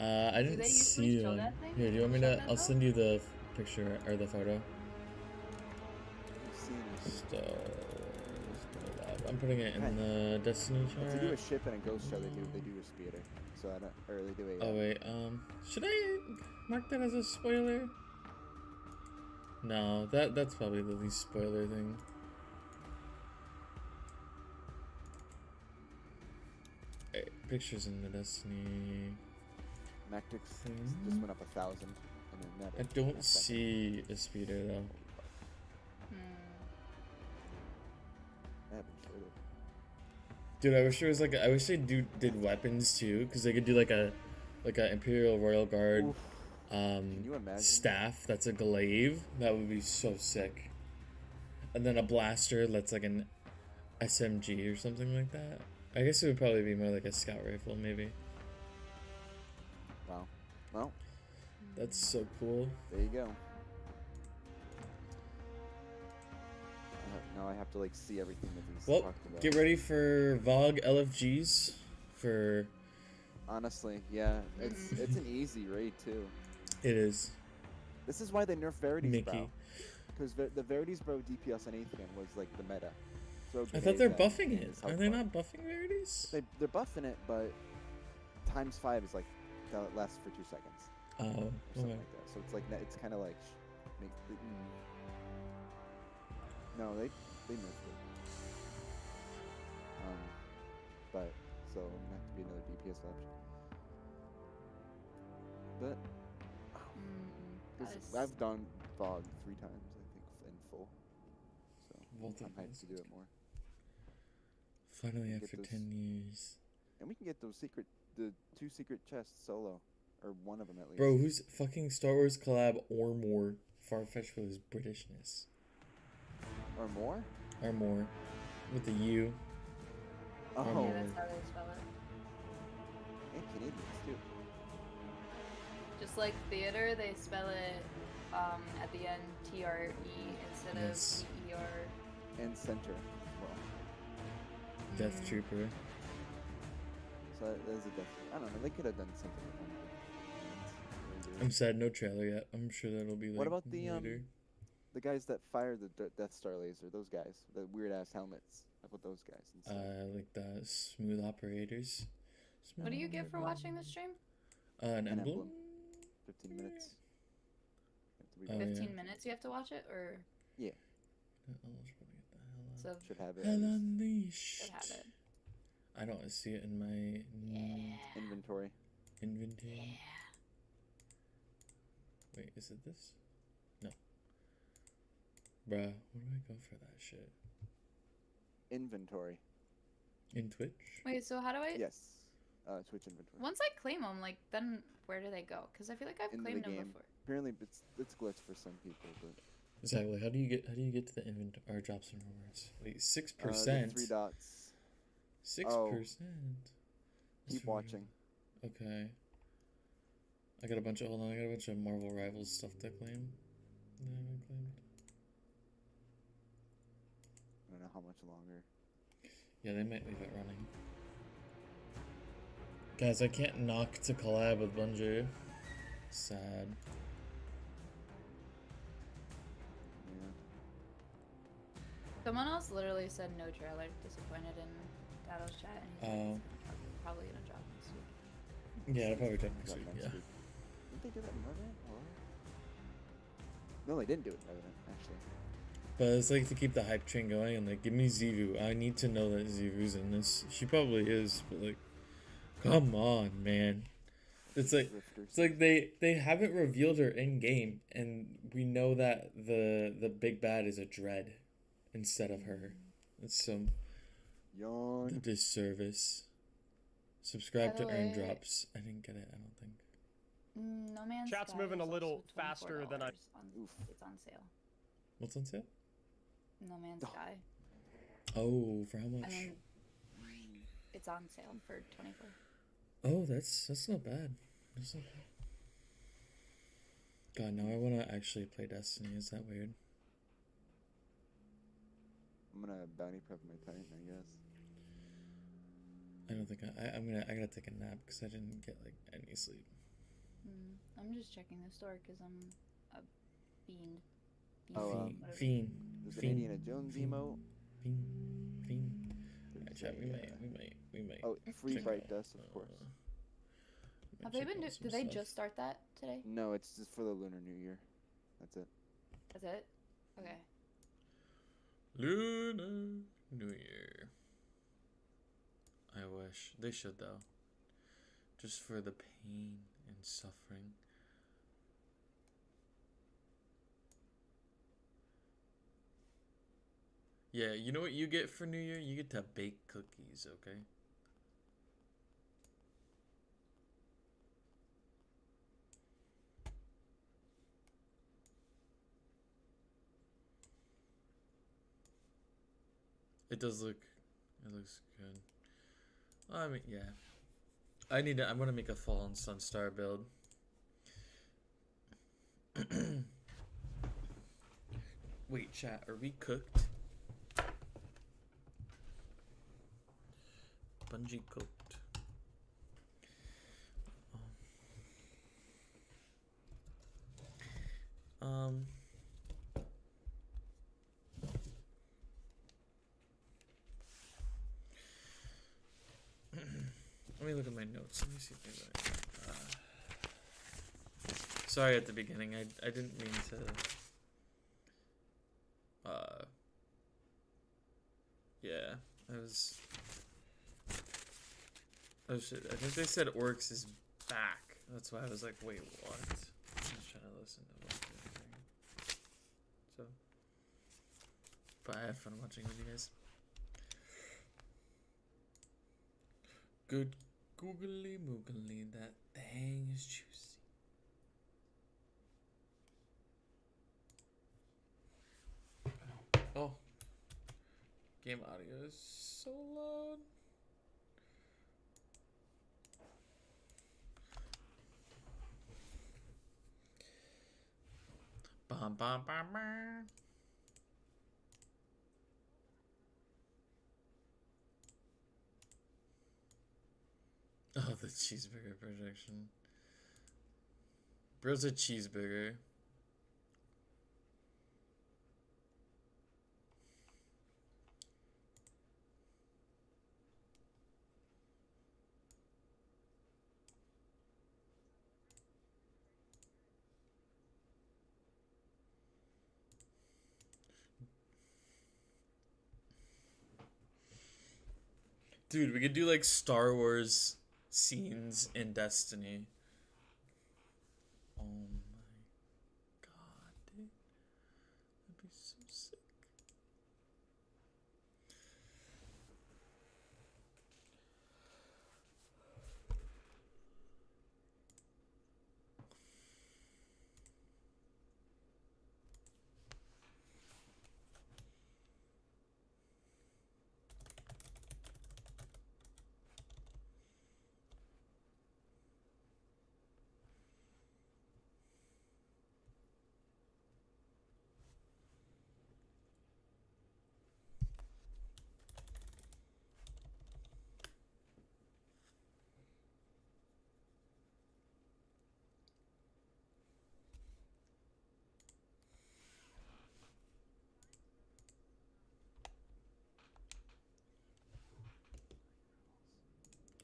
night. I didn't they see usually show one. that thing? Here, do you want me Show to? that I'll though? send you the picture or the photo. You've seen I'm putting it in the Destiny if they do a chart. ship and a ghost show, they do a speeder. So I don't, or they do a. Oh wait, should I mark that as a spoiler? No, that's probably the least spoiler thing. Hey, pictures in the Destiny. Mactix just went up 1,000 and then Nether. I don't see a speeder though. I haven't showed it. Dude, I wish there was like I wish they did weapons too, because they could do like a Imperial Royal Guard Oof. Can you imagine? staff that's a glaive. That would be so sick. And then a blaster that's like an SMG or something like that. I guess it would probably be more like a scout rifle, maybe. Well, That's so cool. there you go. Now I have to like see everything that he's Well, talked about. get ready for VOG LFGs for. Honestly, yeah, it's an easy raid too. It is. This is why they nerfed Verity's Mickey. Brow. Because the Verity's Brow DPS on 8th gen was like the meta. Throw I thought they're grenades at buffing and it. his Are health they bar. not buffing rarities? They're buffing it, but times 5 is like that lasts for 2 seconds. Oh, Or something okay. like that. So it's like it's kind of like no, they nerfed it. But so I'm gonna have to be another DPS option. But I've done VOG 3 times, I think, in full. So I'm hyped to do it more. Finally, Get after those- 10 years. And we can get the 2 secret chests solo, or one of them at least. Bro, who's fucking Star Wars collab or more Farfetch for his Britishness? Or more? Or more. With the U. Oh, Or more. Yeah, that's how they spell it. and Canadians too. Just like theater, they spell it at the end TRE instead Yes. of ER. And center as well. Death Trooper. So that is a death. I don't know. They could have done something with them. I'm sad, no trailer yet. I'm sure that'll be like What about the later. the guys that fire the Death Star laser? Those guys, the weird ass helmets. How about those guys? Instead? Like the smooth operators. What do you get for watching the stream? An An emblem? 15 minutes. Oh, 15 yeah. minutes you have to watch it, or Yeah, so should have it. Hell at least. Unleashed. should have it. I don't see it in my Inventory. inventory. Wait, is it this? No. Bruh, where do I go for that shit? Inventory. In Twitch? Wait, so how do I? Yes. Twitch inventory. Once I claim them, like then where do they go? Because I feel like I've Into the claimed them game. before. Apparently, it's glitched for some people, but Exactly. How do you get to the inventory or drops and rewards? Wait, 6%. the 3 dots. 6%. Keep watching. Okay. I got a bunch of Marvel Rivals stuff to claim. That I haven't claimed. I don't know how much longer. Yeah, they might leave it running. Guys, I can't knock to collab with Bungie. Sad. Yeah. Someone else literally said no trailer. Disappointed in Dado's chat, and he said it's probably gonna drop next week. Yeah, it'll probably drop next Drop week. next Yeah. week. Didn't they do that in Revenant? Or... No, they didn't do it in Revenant, actually. But it's like to keep the hype train going and like give me Zivu. I need to know that Zivu's in this. She probably is, but like, come on, man. It's like they haven't revealed her in game, and we know that the big bad is a Dread instead of her. It's some Yawn. disservice. Subscribe By to the earn way- drops. I didn't get it. I don't think. No Man's Chat's Sky moving is a little also faster than I- $24 Oof. It's on sale. What's on sale? No Man's Sky. Oh, for how I much? mean, it's on sale for 24. Oh, that's not bad. That's not bad. God, now I want to actually play Destiny. Is that weird? I'm gonna bounty prep my Titan, I guess. I don't think I gotta take a nap because I didn't get like any sleep. I'm just checking the store because I'm a fiend. Oh, whatever. Fiend. There's an Fiend. Indiana Jones emote. Fiend. There's Alright, chat, a, we might. Oh, free check Bright out, Dust, of course. Have they check been? out some Did they stuff. just start that today? No, it's just for the Lunar New Year. That's it. That's it. Okay. Lunar New Year. I wish they should though. Just for the pain and suffering. Yeah, you know what you get for New Year? You get to bake cookies, okay? It does look, it looks good. I mean, yeah. I'm gonna make a Fallen Sun Star build. Wait, chat, are we cooked? Bungie cooked. Let me look at my notes. Let me see if there's sorry at the beginning. I didn't mean to. Yeah, I was. Oh shit! I think they said Oryx is back. That's why I was like, wait, what? I was trying to listen to what they were saying. So, but I had fun watching with you guys. Good googly moogly, that thing is juicy. Oh, game audio is so loud. Bum, bum, bum, bum. Oh, the cheeseburger projection. Bro's a cheeseburger. Dude, we could do like Star Wars scenes in Destiny. Oh my god, dude. That'd be so sick.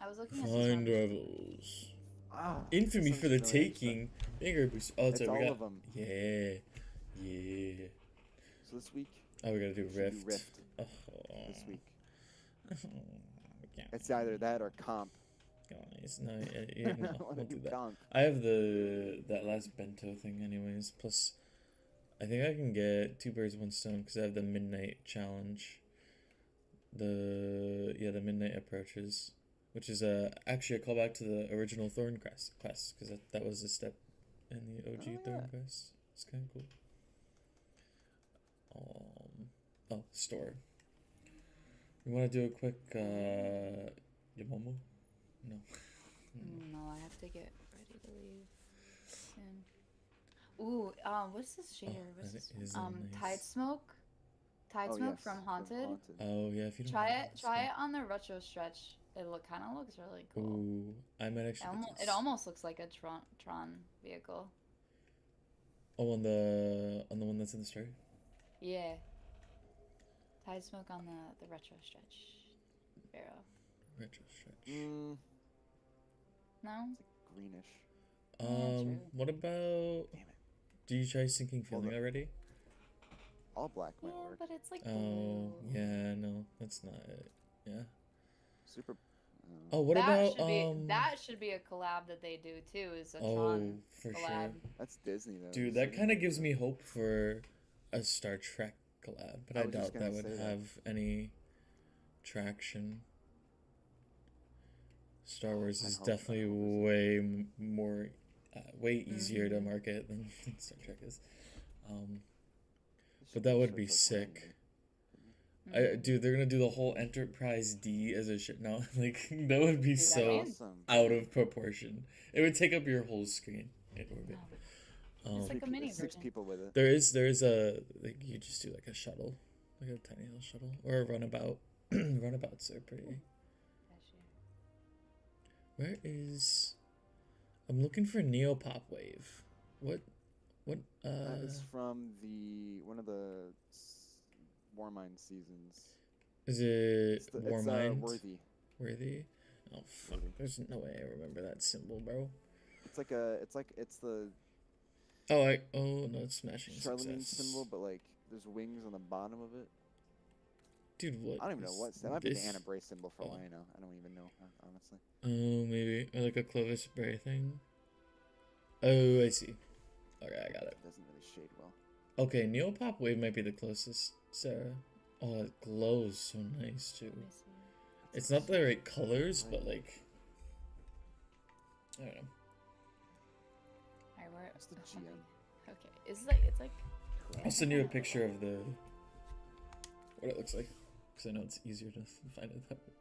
I was looking at Find Rebels. Oh, Infamy sounds for the familiar, taking. Banger boost. Oh, It's we all got. of them. Yeah. Yeah. So this week, Oh, we gotta do we should Rift. do Rift Oh. this week. Yeah. It's either that or comp. Guys, no, yeah, no, I wanna we'll do do that. comp. I have that last bento thing anyways. Plus, I think I can get 2 birds, 1 stone because I have the midnight challenge. The midnight approaches, which is actually a callback to the original Thorn quest because that was a step in the OG Thorn quest. It's kind of cool. Store. You want to do a quick Yamomo? No. No, I have to get ready to leave soon. Ooh, what's this shader? What's this is one? nice. Tide Smoke. Tide Oh, Smoke yes, from Haunted. Oh yeah, if you don't Try have it. Try it on the retro stretch. It kind of looks really cool. Ooh, I might actually. It almost looks like a Tron vehicle. Oh, on the one that's in the story. Yeah. Tide Smoke on the retro stretch. Barrow. Retro stretch. No. It's like greenish. true. What about? Damn it. Do you try Sinking Feeling already? All black might Yeah, work. but it's like Oh, blue. yeah, no, that's not it. Yeah. Super. Oh, what that about that should be a collab that they do too. Is a Oh, Tron for collab. sure. That's Disney though. Dude, so that you kind of might gives do me it. hope for a Star Trek collab, but I I was just doubt gonna that would say that. have any traction. Star Wars I is hope definitely not. way way easier to market than Star Trek is. This But should that be would be Star Trek sick. randomly. Dude, they're gonna do the whole Enterprise D as a shit. No, like that would be Dude, so Awesome. out of proportion. It would take up your whole screen in orbit. It's like a mini Six version. people with it. There is a like you just do like a shuttle, like a tiny little shuttle or a runabout. Runabouts are pretty. Where is? I'm looking for Neopop Wave. What? That is from one of the Warmind seasons. Is it Warmind? Worthy. Worthy? Oh fuck! Worthy. There's no way I remember that symbol, bro. It's the Oh no, it's Smashing Charlemagne Success. symbol, but like there's wings on the bottom of it. Dude, what? I don't even know what. That might be the Anna Bray symbol for all Oh. I know. I don't even know, honestly. Oh, maybe or like a Clovis Bray thing. Oh, I see. Okay, I got it. It doesn't really shade well. Okay, Neopop Wave might be the closest, Sarah. Oh, it glows so nice too. It's not the right colors, but like I don't know. Alright, we're That's the GM. Okay, it's like. I'll send you a picture of what it looks like, because I know it's easier to find it that way.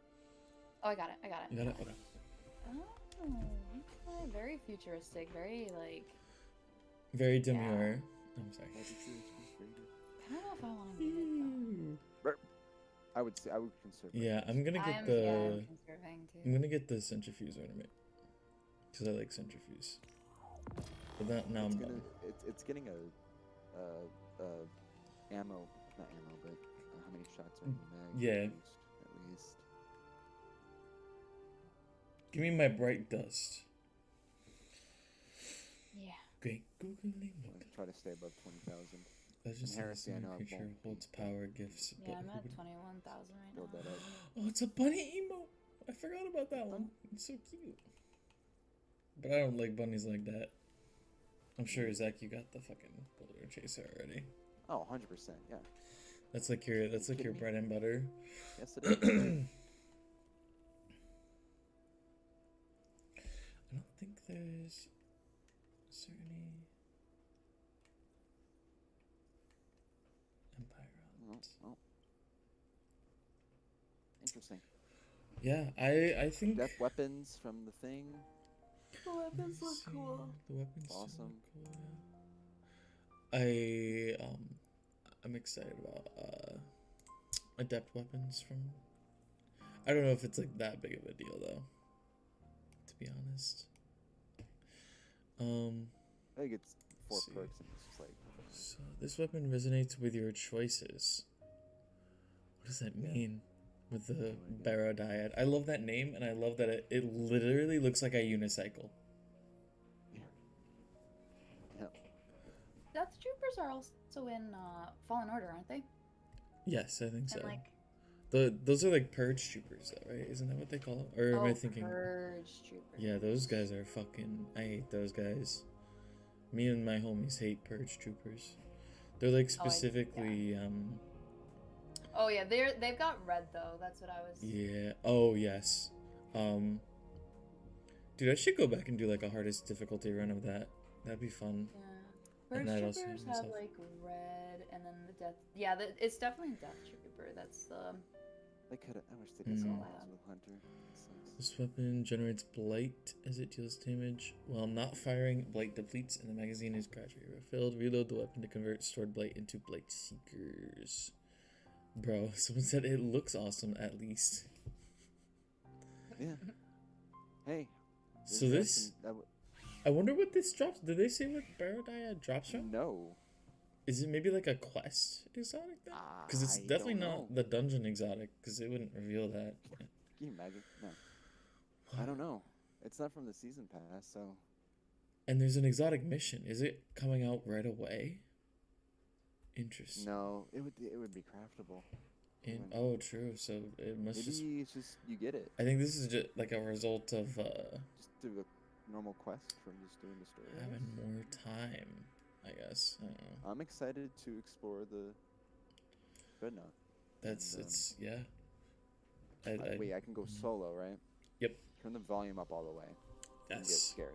Oh, I got it. You got it? Okay. Oh, okay. Very futuristic. Very like. Very demure. I'm sorry. I don't know if I want to get it though. I would consider. Yeah, I'm gonna get I'm conserving too. I'm gonna get the centrifuge ornament, because I like centrifuge. But now I'm done. It's getting ammo, not ammo, but how many shots are in the mag? Yeah. At least. Give me my bright dust. Yeah. Great googly I'll try to stay above 20,000. Legends Heresy, I know I creature won't holds beat. power gifts. Yeah, but I'm who at would- 21,000 right Build now. that up. Oh, it's a bunny emote. I forgot about that one. It's so cute. But I don't like bunnies like that. I'm sure, Zach, you got the fucking boulder chaser already. Oh, 100%. Yeah. That's like your kidding me? bread and butter. Yes, it is. I don't think there's certainly Empire rounds. Oh. Interesting. Yeah, I think Death weapons from the thing. The weapons look see, cool. The weapons do Awesome. look cool, yeah. I'm excited about adept weapons from. I don't know if it's like that big of a deal though. To be honest. I think it's 4 see. perks and it's just like. So this weapon resonates with your choices. What does that mean? With the Barrow Dyad. I love that name, and I love that it literally looks like a unicycle. Yeah. Death Troopers are also in Fallen Order, aren't they? Yes, I think so. And like. Those are like Purge Troopers, though, right? Isn't that what they call them? Or am I thinking? Purge Troopers. Yeah, those guys are fucking. I hate those guys. Me and my homies hate Purge Troopers. They're like specifically. Oh yeah, they've got red though. That's what I was. Yeah. Oh yes. Dude, I should go back and do like a hardest difficulty run of that. That'd be fun. Yeah. And Purge I'd also Troopers use have myself. like red, and then the death. Yeah, it's definitely Death Trooper. That's the. They could. I wish they did something else with Hunter. That sucks. This weapon generates blight as it deals damage. While not firing, blight depletes and the magazine is gradually refilled. Reload the weapon to convert stored blight into blight seekers. Bro, someone said it looks awesome at least. Yeah. Hey. So this, I wonder what this drops. Did they say what Barrow Dyad drops from? No. Is it maybe like a quest exotic then? Because it's I definitely don't not know. the dungeon exotic, because it wouldn't reveal that. Can you imagine? No. I don't know. It's not from the season pass, so. And there's an exotic mission. Is it coming out right away? Interesting. No, it would be craftable. Oh, true. So it must Maybe just. it's just you get it. I think this is just like a result of Just do a normal quest from just doing the story. having more time. I guess. I don't know. I'm excited to explore the Dreadnought. That's And, it's yeah. wait, I can go solo, right? Yep. Turn the volume up all the way. And get Yes. scared.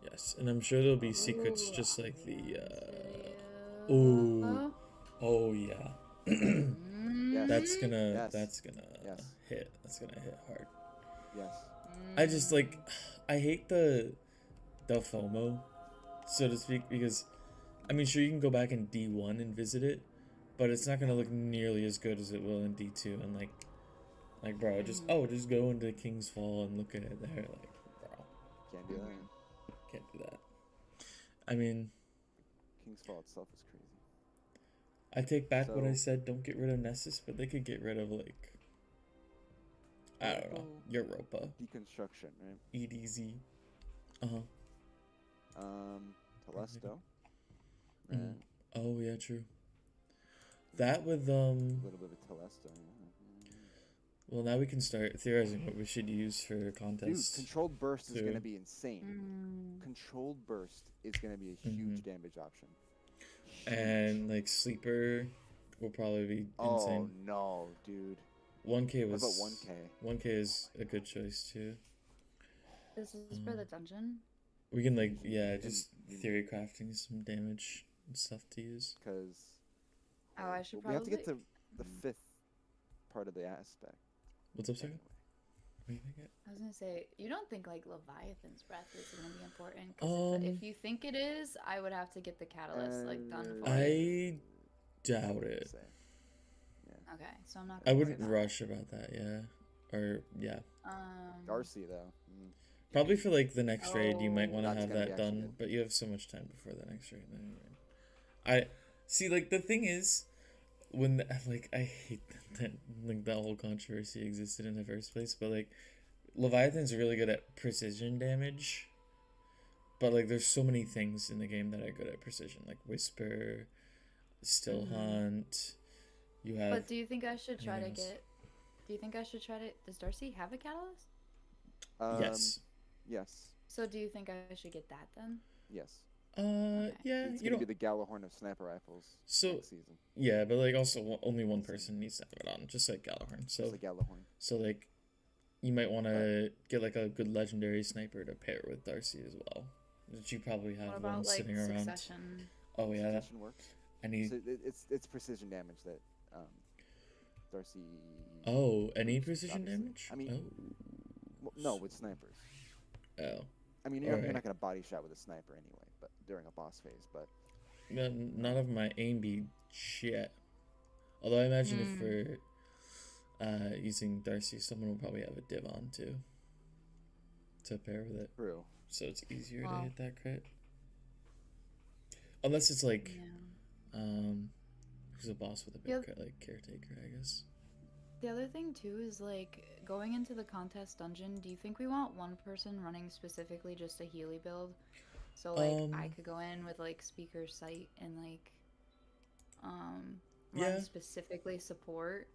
Yes, and I'm sure there'll be secrets just like the. Oh. Oh yeah. Yes. That's gonna. Yes. That's gonna Yes. hit. That's gonna hit hard. Yes. I just like. I hate the FOMO, so to speak, because I mean, sure, you can go back in D1 and visit it, but it's not gonna look nearly as good as it will in D2. And like, bro, just go into King's Fall and look at it there. Like, bro, Can't do that. can't do that. I mean, King's Fall itself is crazy. I take back what I So- said. Don't get rid of Nessus, but they could get rid of like, I don't know, Europa, Deconstruction, right? EDZ. Telesto. Mm. Right. Oh yeah, true. That with A little bit of Telesto. Yeah. Well, now we can start theorizing what we should use for Dude, contests. controlled burst is too. gonna be insane. Controlled burst is gonna be a huge damage option. And like sleeper will probably be Oh insane. no, dude. 1K What was about 1K? 1K is a good choice too. This is for the dungeon. We can like just theory crafting some damage and stuff to use. Because Oh, I should we probably. have to get to the fifth part of the aspect. What's up, Sarah? Anyway. What do you think? I was gonna say, you don't think like Leviathan's breath is gonna be important? 'Cause if you think it is, I would have to get the catalyst like done for it. I doubt it. Say. Okay, so I'm not. I Gonna wouldn't worry about rush about that. Yeah, or yeah. it. Darcy though. Probably for like the next raid, you might want to That's have gonna be that actually done, good. but you have so much time before the next raid. Anyway. I see. Like the thing is, when I hate that like that whole controversy existed in the first place, but like Leviathan's really good at precision damage. But like, there's so many things in the game that are good at precision, like Whisper, Still Hunt. You have. But do you think I should try to anything else? get? Do you think I should try to? Does Darcy have a catalyst? Yes. Yes. So do you think I should get that then? Yes. Yeah. It's You gonna be don't. the Galahorn of sniper rifles So next season. yeah, but like also only one person needs to have it on, just like Galahorn. So It's the Galahorn. So like, you might want to get like a good legendary sniper to pair with Darcy as well. That you probably have What one about like sitting around. Succession? Oh yeah, Succession works. any. So it's precision damage that Darcy. Oh, any precision obviously. damage? I mean, well, no, with snipers. Oh. I mean, you're Alright. not gonna body shot with a sniper anyway, but during a boss phase. But None of my aim be shit. Although I imagine if we're using Darcy, someone will probably have a div on too. To pair with it. true. So it's easier to Wow. hit that crit. Unless it's like, Yeah. who's a boss with a big Yep. crit, like Caretaker, I guess. The other thing too is like going into the contest dungeon. Do you think we want one person running specifically just a Healy build? So like I could go in with like Speaker Sight and like run Yeah. specifically support.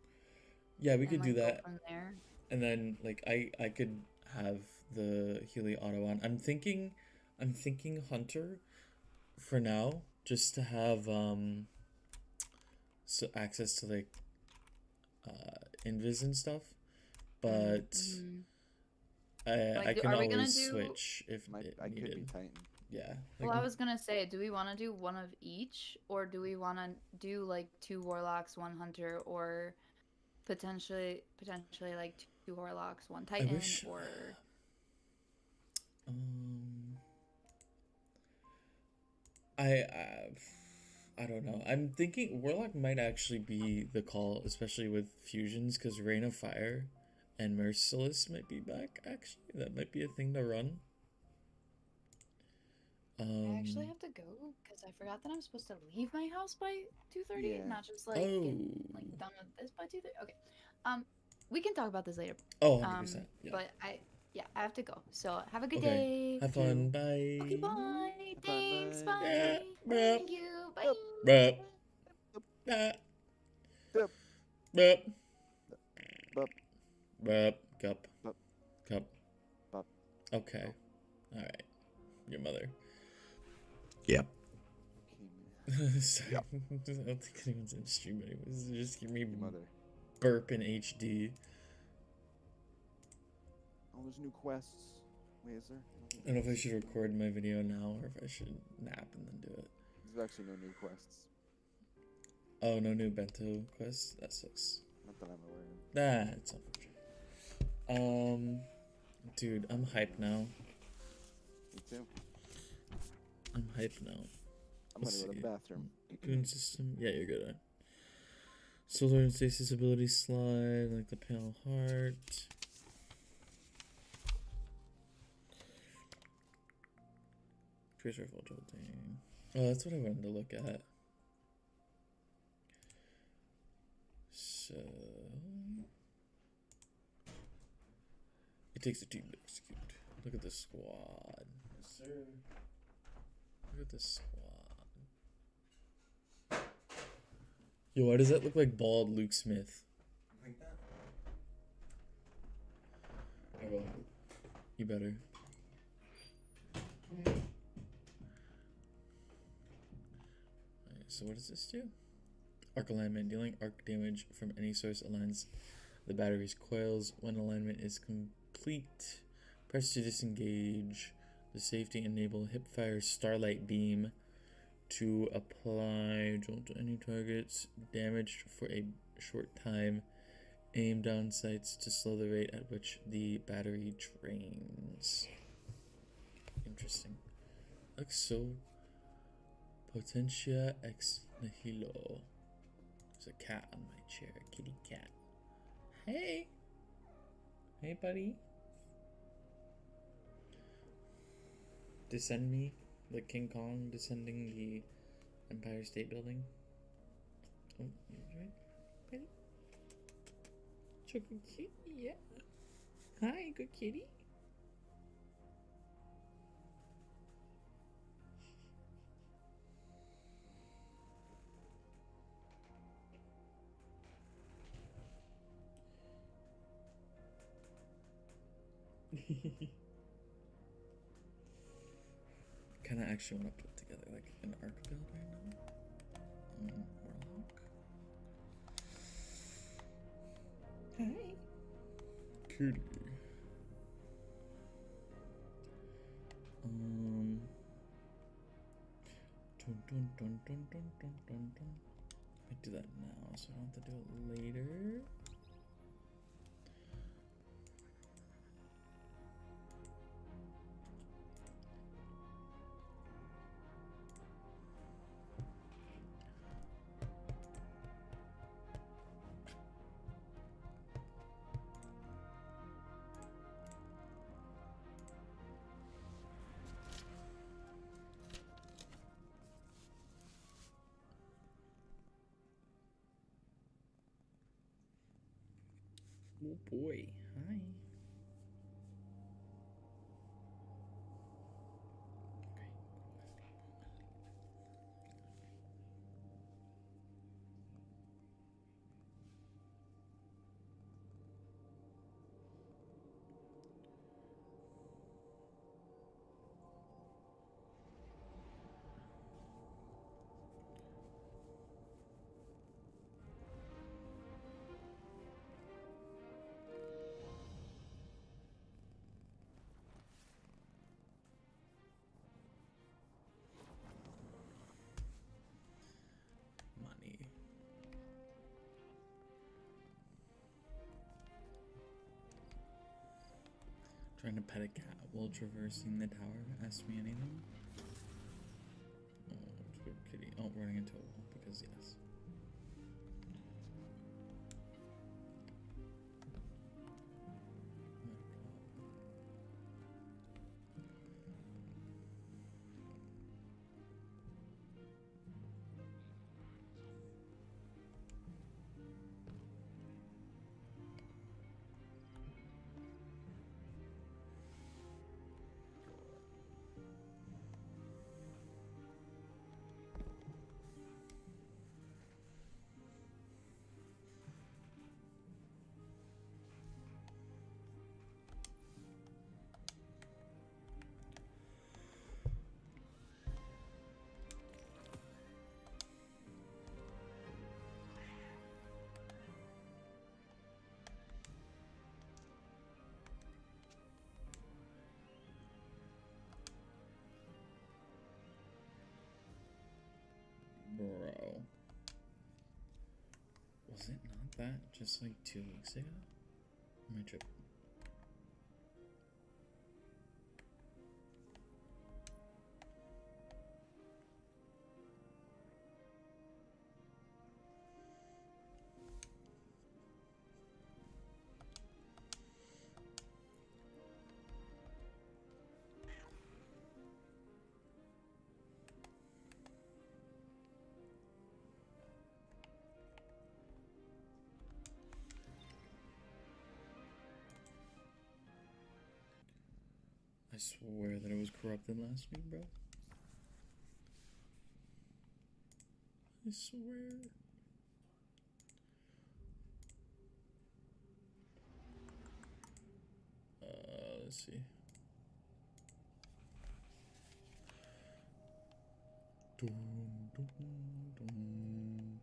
Yeah, we and, could do like, go that. from there. And then like I could have the Healy auto on. I'm thinking Hunter for now, just to have so access to like invis and stuff. But I Like, can are we gonna always do- switch if I could be needed. Titan. Yeah. Well, I was gonna say, do we want to do one of each, or do we want to do like 2 Warlocks, 1 Hunter, or potentially like 2 Warlocks, 1 Titan, wish- or I don't know. I'm thinking Warlock might actually be the call, especially with fusions, because Rain of Fire and Merciless might be back. Actually, that might be a thing to run. I actually have to go because I forgot that I'm supposed to leave my house by 2:30, Yeah. not just like Oh. get like done with this by 2:30. Okay, we can talk about this later. Oh, 100%. Yeah. But I have to go. So have a good Okay. day. Have fun. Bye. Okay, bye. Thanks. bye. Bye. Yeah, Thank you. Bye. Bruh. Ah. Bup. Bruh. Bup. Bruh. Cup. Bup. Cup. Bup. Okay. All right. Your mother. Yep. Sorry. I don't think anyone's in stream anyways. Just give me Your mother. burp in HD. Oh, there's new quests. Wait, is there? I don't know if I should record my video now or if I should nap and then do it. There's actually no new quests. Oh, no new bento quest? That sucks. Not that I'm aware of. Nah, it's unfortunate. Dude, I'm hyped now. Me too. I'm hyped now. I'm gonna go to the bathroom. Boon system. Yeah, you're good. Solar and stasis ability slide, like the Pale Heart. Tracer Full Jolting. Oh, that's what I wanted to look at. So it takes a team to execute. Look at this squad. Yes, sir. Look at this squad. Yo, why does that look like bald Luke Smith? Like that? Oh, well, you better. Alright, so what does this do? Arc alignment. Dealing arc damage from any source aligns the battery's coils. When alignment is complete, press to disengage the safety enable hipfire starlight beam to apply jolt to any targets damaged for a short time. Aim down sights to slow the rate at which the battery drains. Interesting. Looks so Potentia ex nihilo. There's a cat on my chair, a kitty cat. Hey! Hey, buddy. Descend me, like King Kong descending the Empire State Building. Oh, you're right. Buddy. Choco kitty, yeah. Hi, good kitty. Kind of actually want to put together like an arc build right now. Warlock. Hi. Kitty. Dun, dun, dun, dun, dun, dun, dun, dun. I do that now, so I don't have to do it later. Oh boy, hi. Money. Trying to pet a cat while traversing the tower. Ask me anything. Oh, good kitty. Oh, running into a wall because yes. Bro. Was it not that just like 2 weeks ago? Am I tripping? I swear that it was corrupted last week, bro. I swear. Let's see. Dun, dun, dun.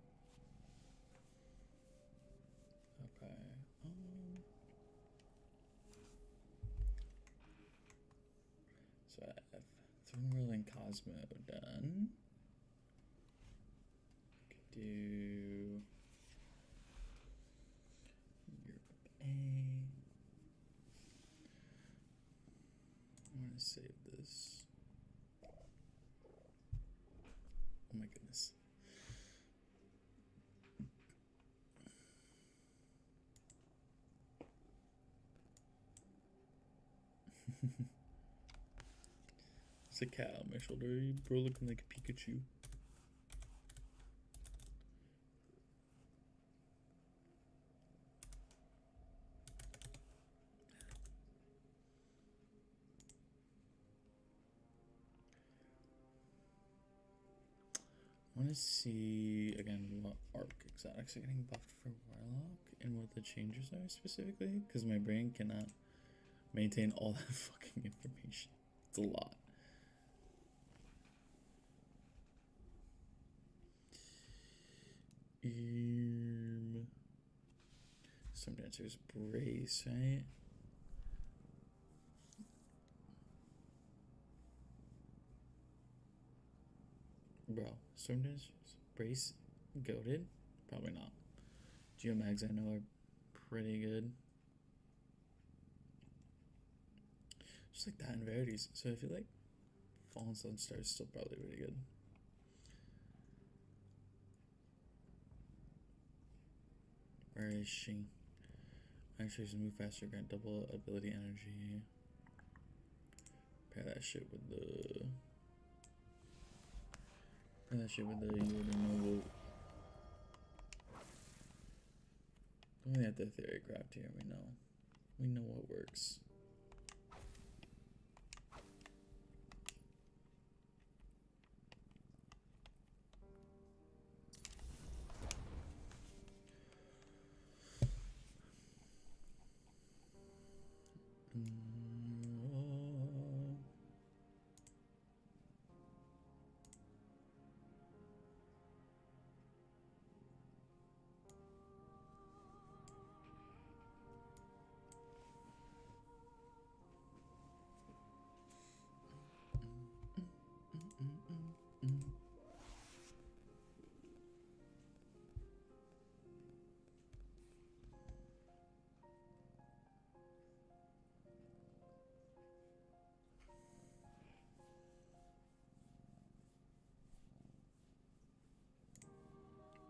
Okay. So I have Thrill and Cosmo done. Could do Europe A. I'm gonna save this. Oh my goodness. There's a cat on my shoulder, bro, looking like a Pikachu. I want to see again what arc exotics are getting buffed for Warlock and what the changes are specifically, because my brain cannot maintain all that fucking information. It's a lot. Some dancers brace, right? Bro, Storm Dancers, brace, goated? Probably not. Geomags I know are pretty good. Just like that and Verities. So I feel like Fallen Sunstar is still probably really good. Where is she? Actually, she's move faster, grant double ability energy. Pair that shit with the. Pair that shit with the Noble. Don't really have to theory craft here. We know. We know what works.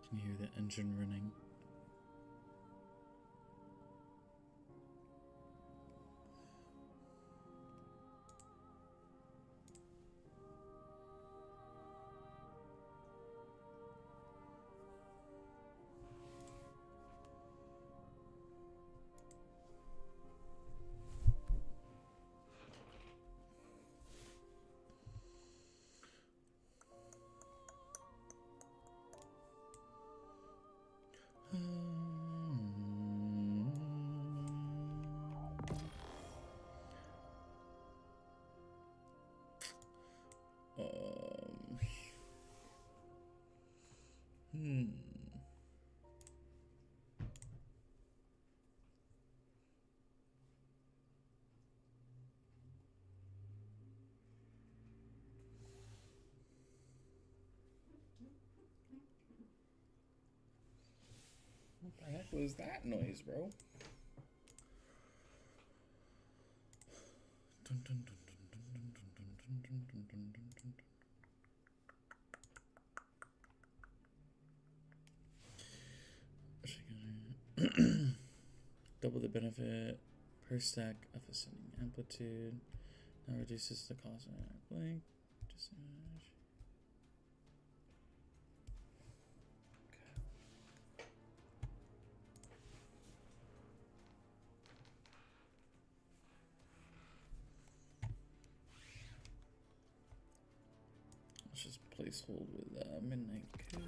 Can you hear the engine running? What the heck was that noise, bro? Dun, dun, dun, dun, dun, dun, dun, dun, dun, dun, dun, dun. Double the benefit per stack of ascending amplitude. Now reduces the cost of blink. Disadvantage. let's just placehold with Midnight Coup.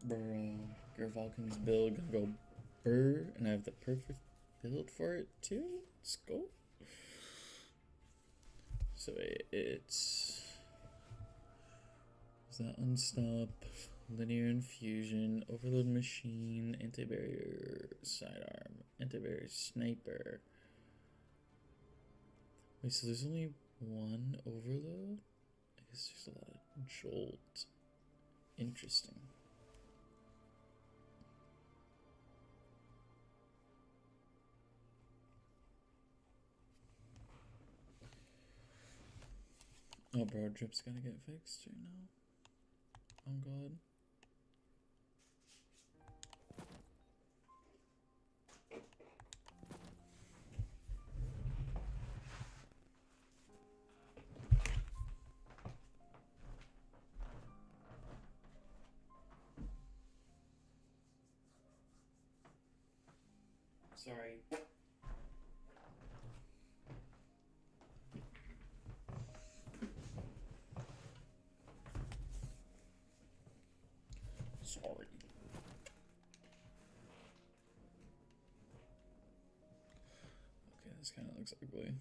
Bro, Gervalken's build gonna go burr, and I have the perfect build for it too. Let's go. So it's is that unstop, linear infusion, overload machine, anti-barrier sidearm, anti-barrier sniper. Wait, so there's only one overload? I guess there's a lot of jolt. Interesting. Oh, bro, drip's gotta get fixed right now. Oh, God. Sorry. Sorry. Okay, this kind of looks ugly.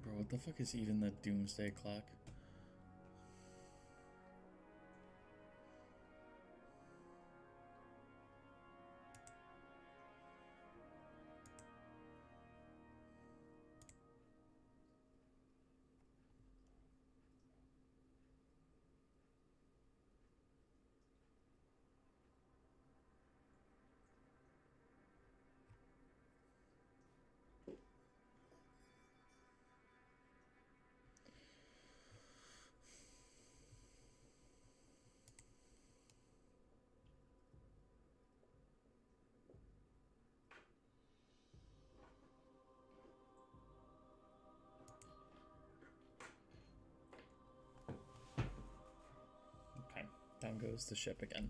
Bro, what the fuck is even the doomsday clock? Down goes the ship again.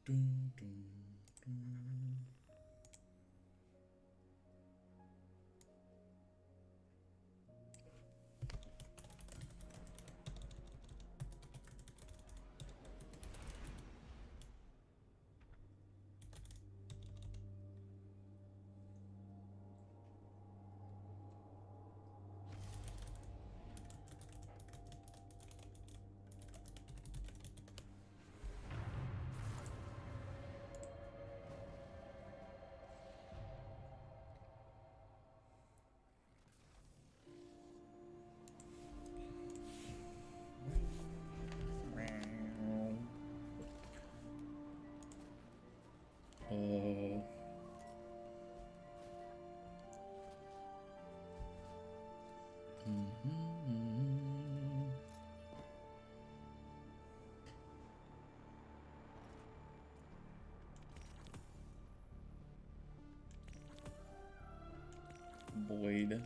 Dun, dun, dun. Boyd.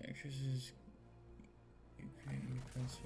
Actresses. Ukraine concert.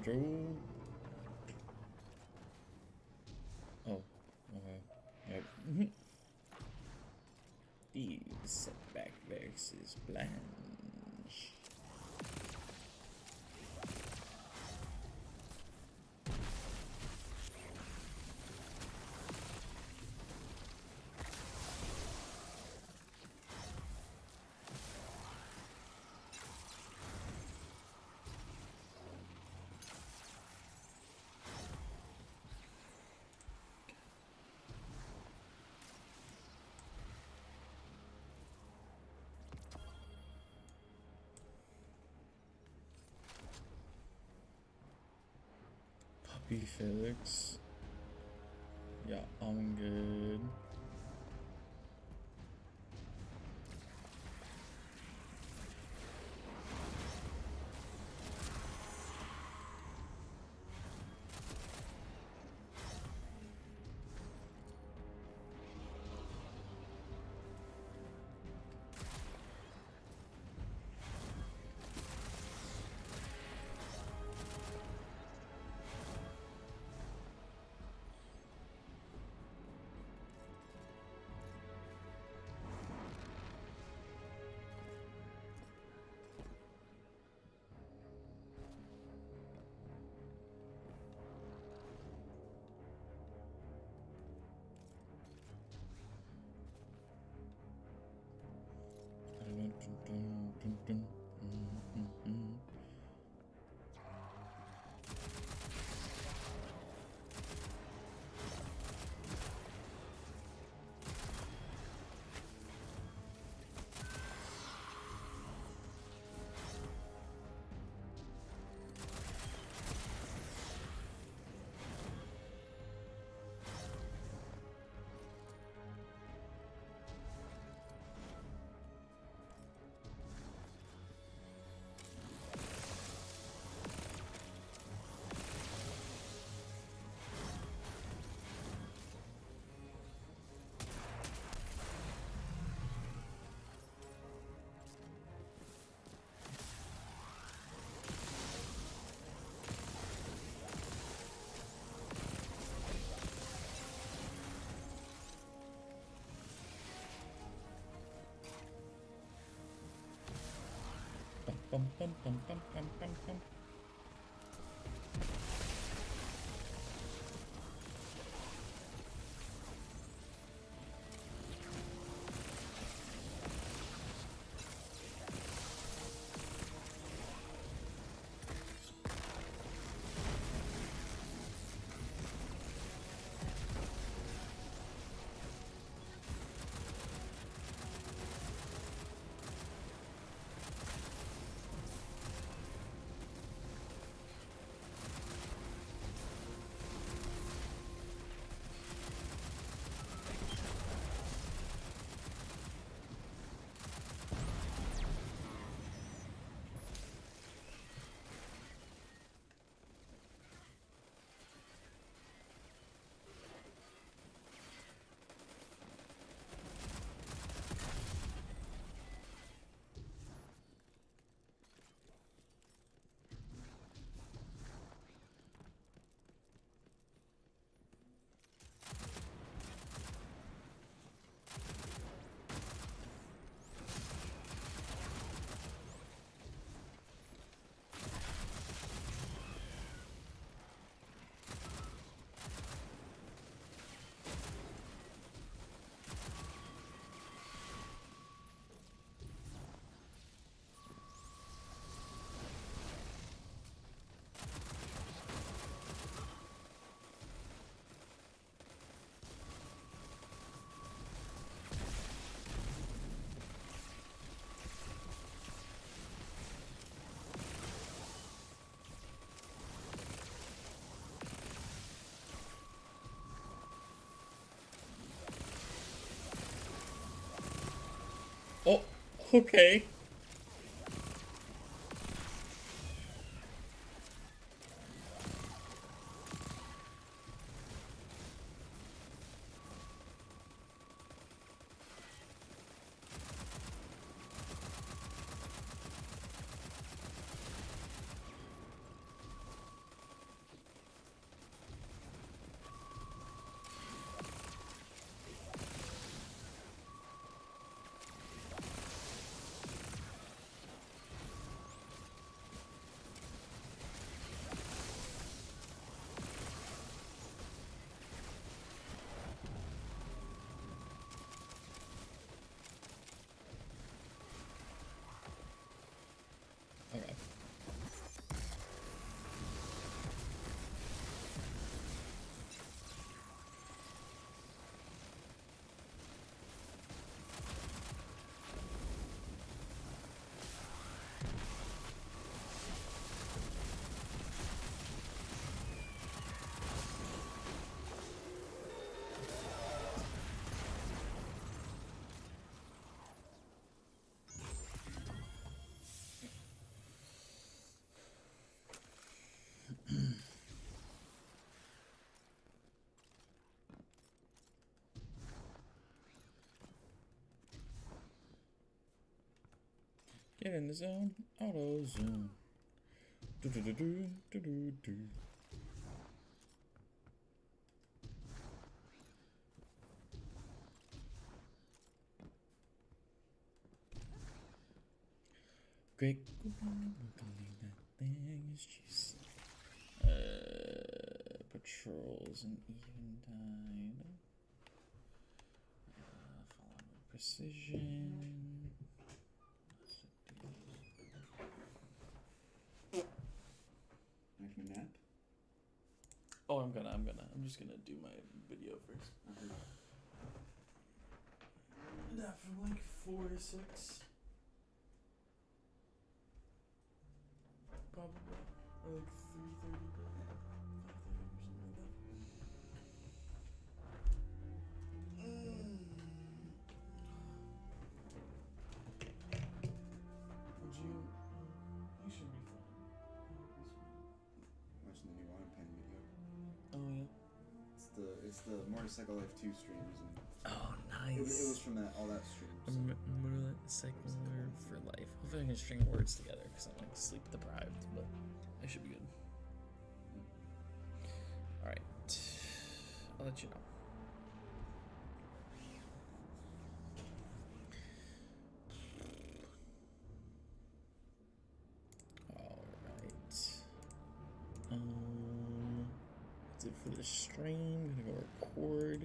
Bro. Oh, okay. Yep. These setback versus Blanche. B Felix. Yeah, I'm good. Bum, bum, bum, bum, bum, bum, bum. Oh, okay. Get in the zone. Auto zone. Do do do do do do do. Great. Patrols and eventide. Following with precision. Making a nap? Oh, I'm just gonna do my video first. Nap from like 4 to 6. Probably. Or like 3:30 to 5:30 or something like that. Would you? You should be fine. Watching the new Iron Pen video. Oh yeah. It's the Motorcycle Life 2 streams, and Oh it nice. was from all that stream. So. Motorcycle for life. Hopefully I can string words together because I'm like sleep deprived, but I should be good. All right. I'll let you know. All right. That's it for the stream. I'm gonna go record.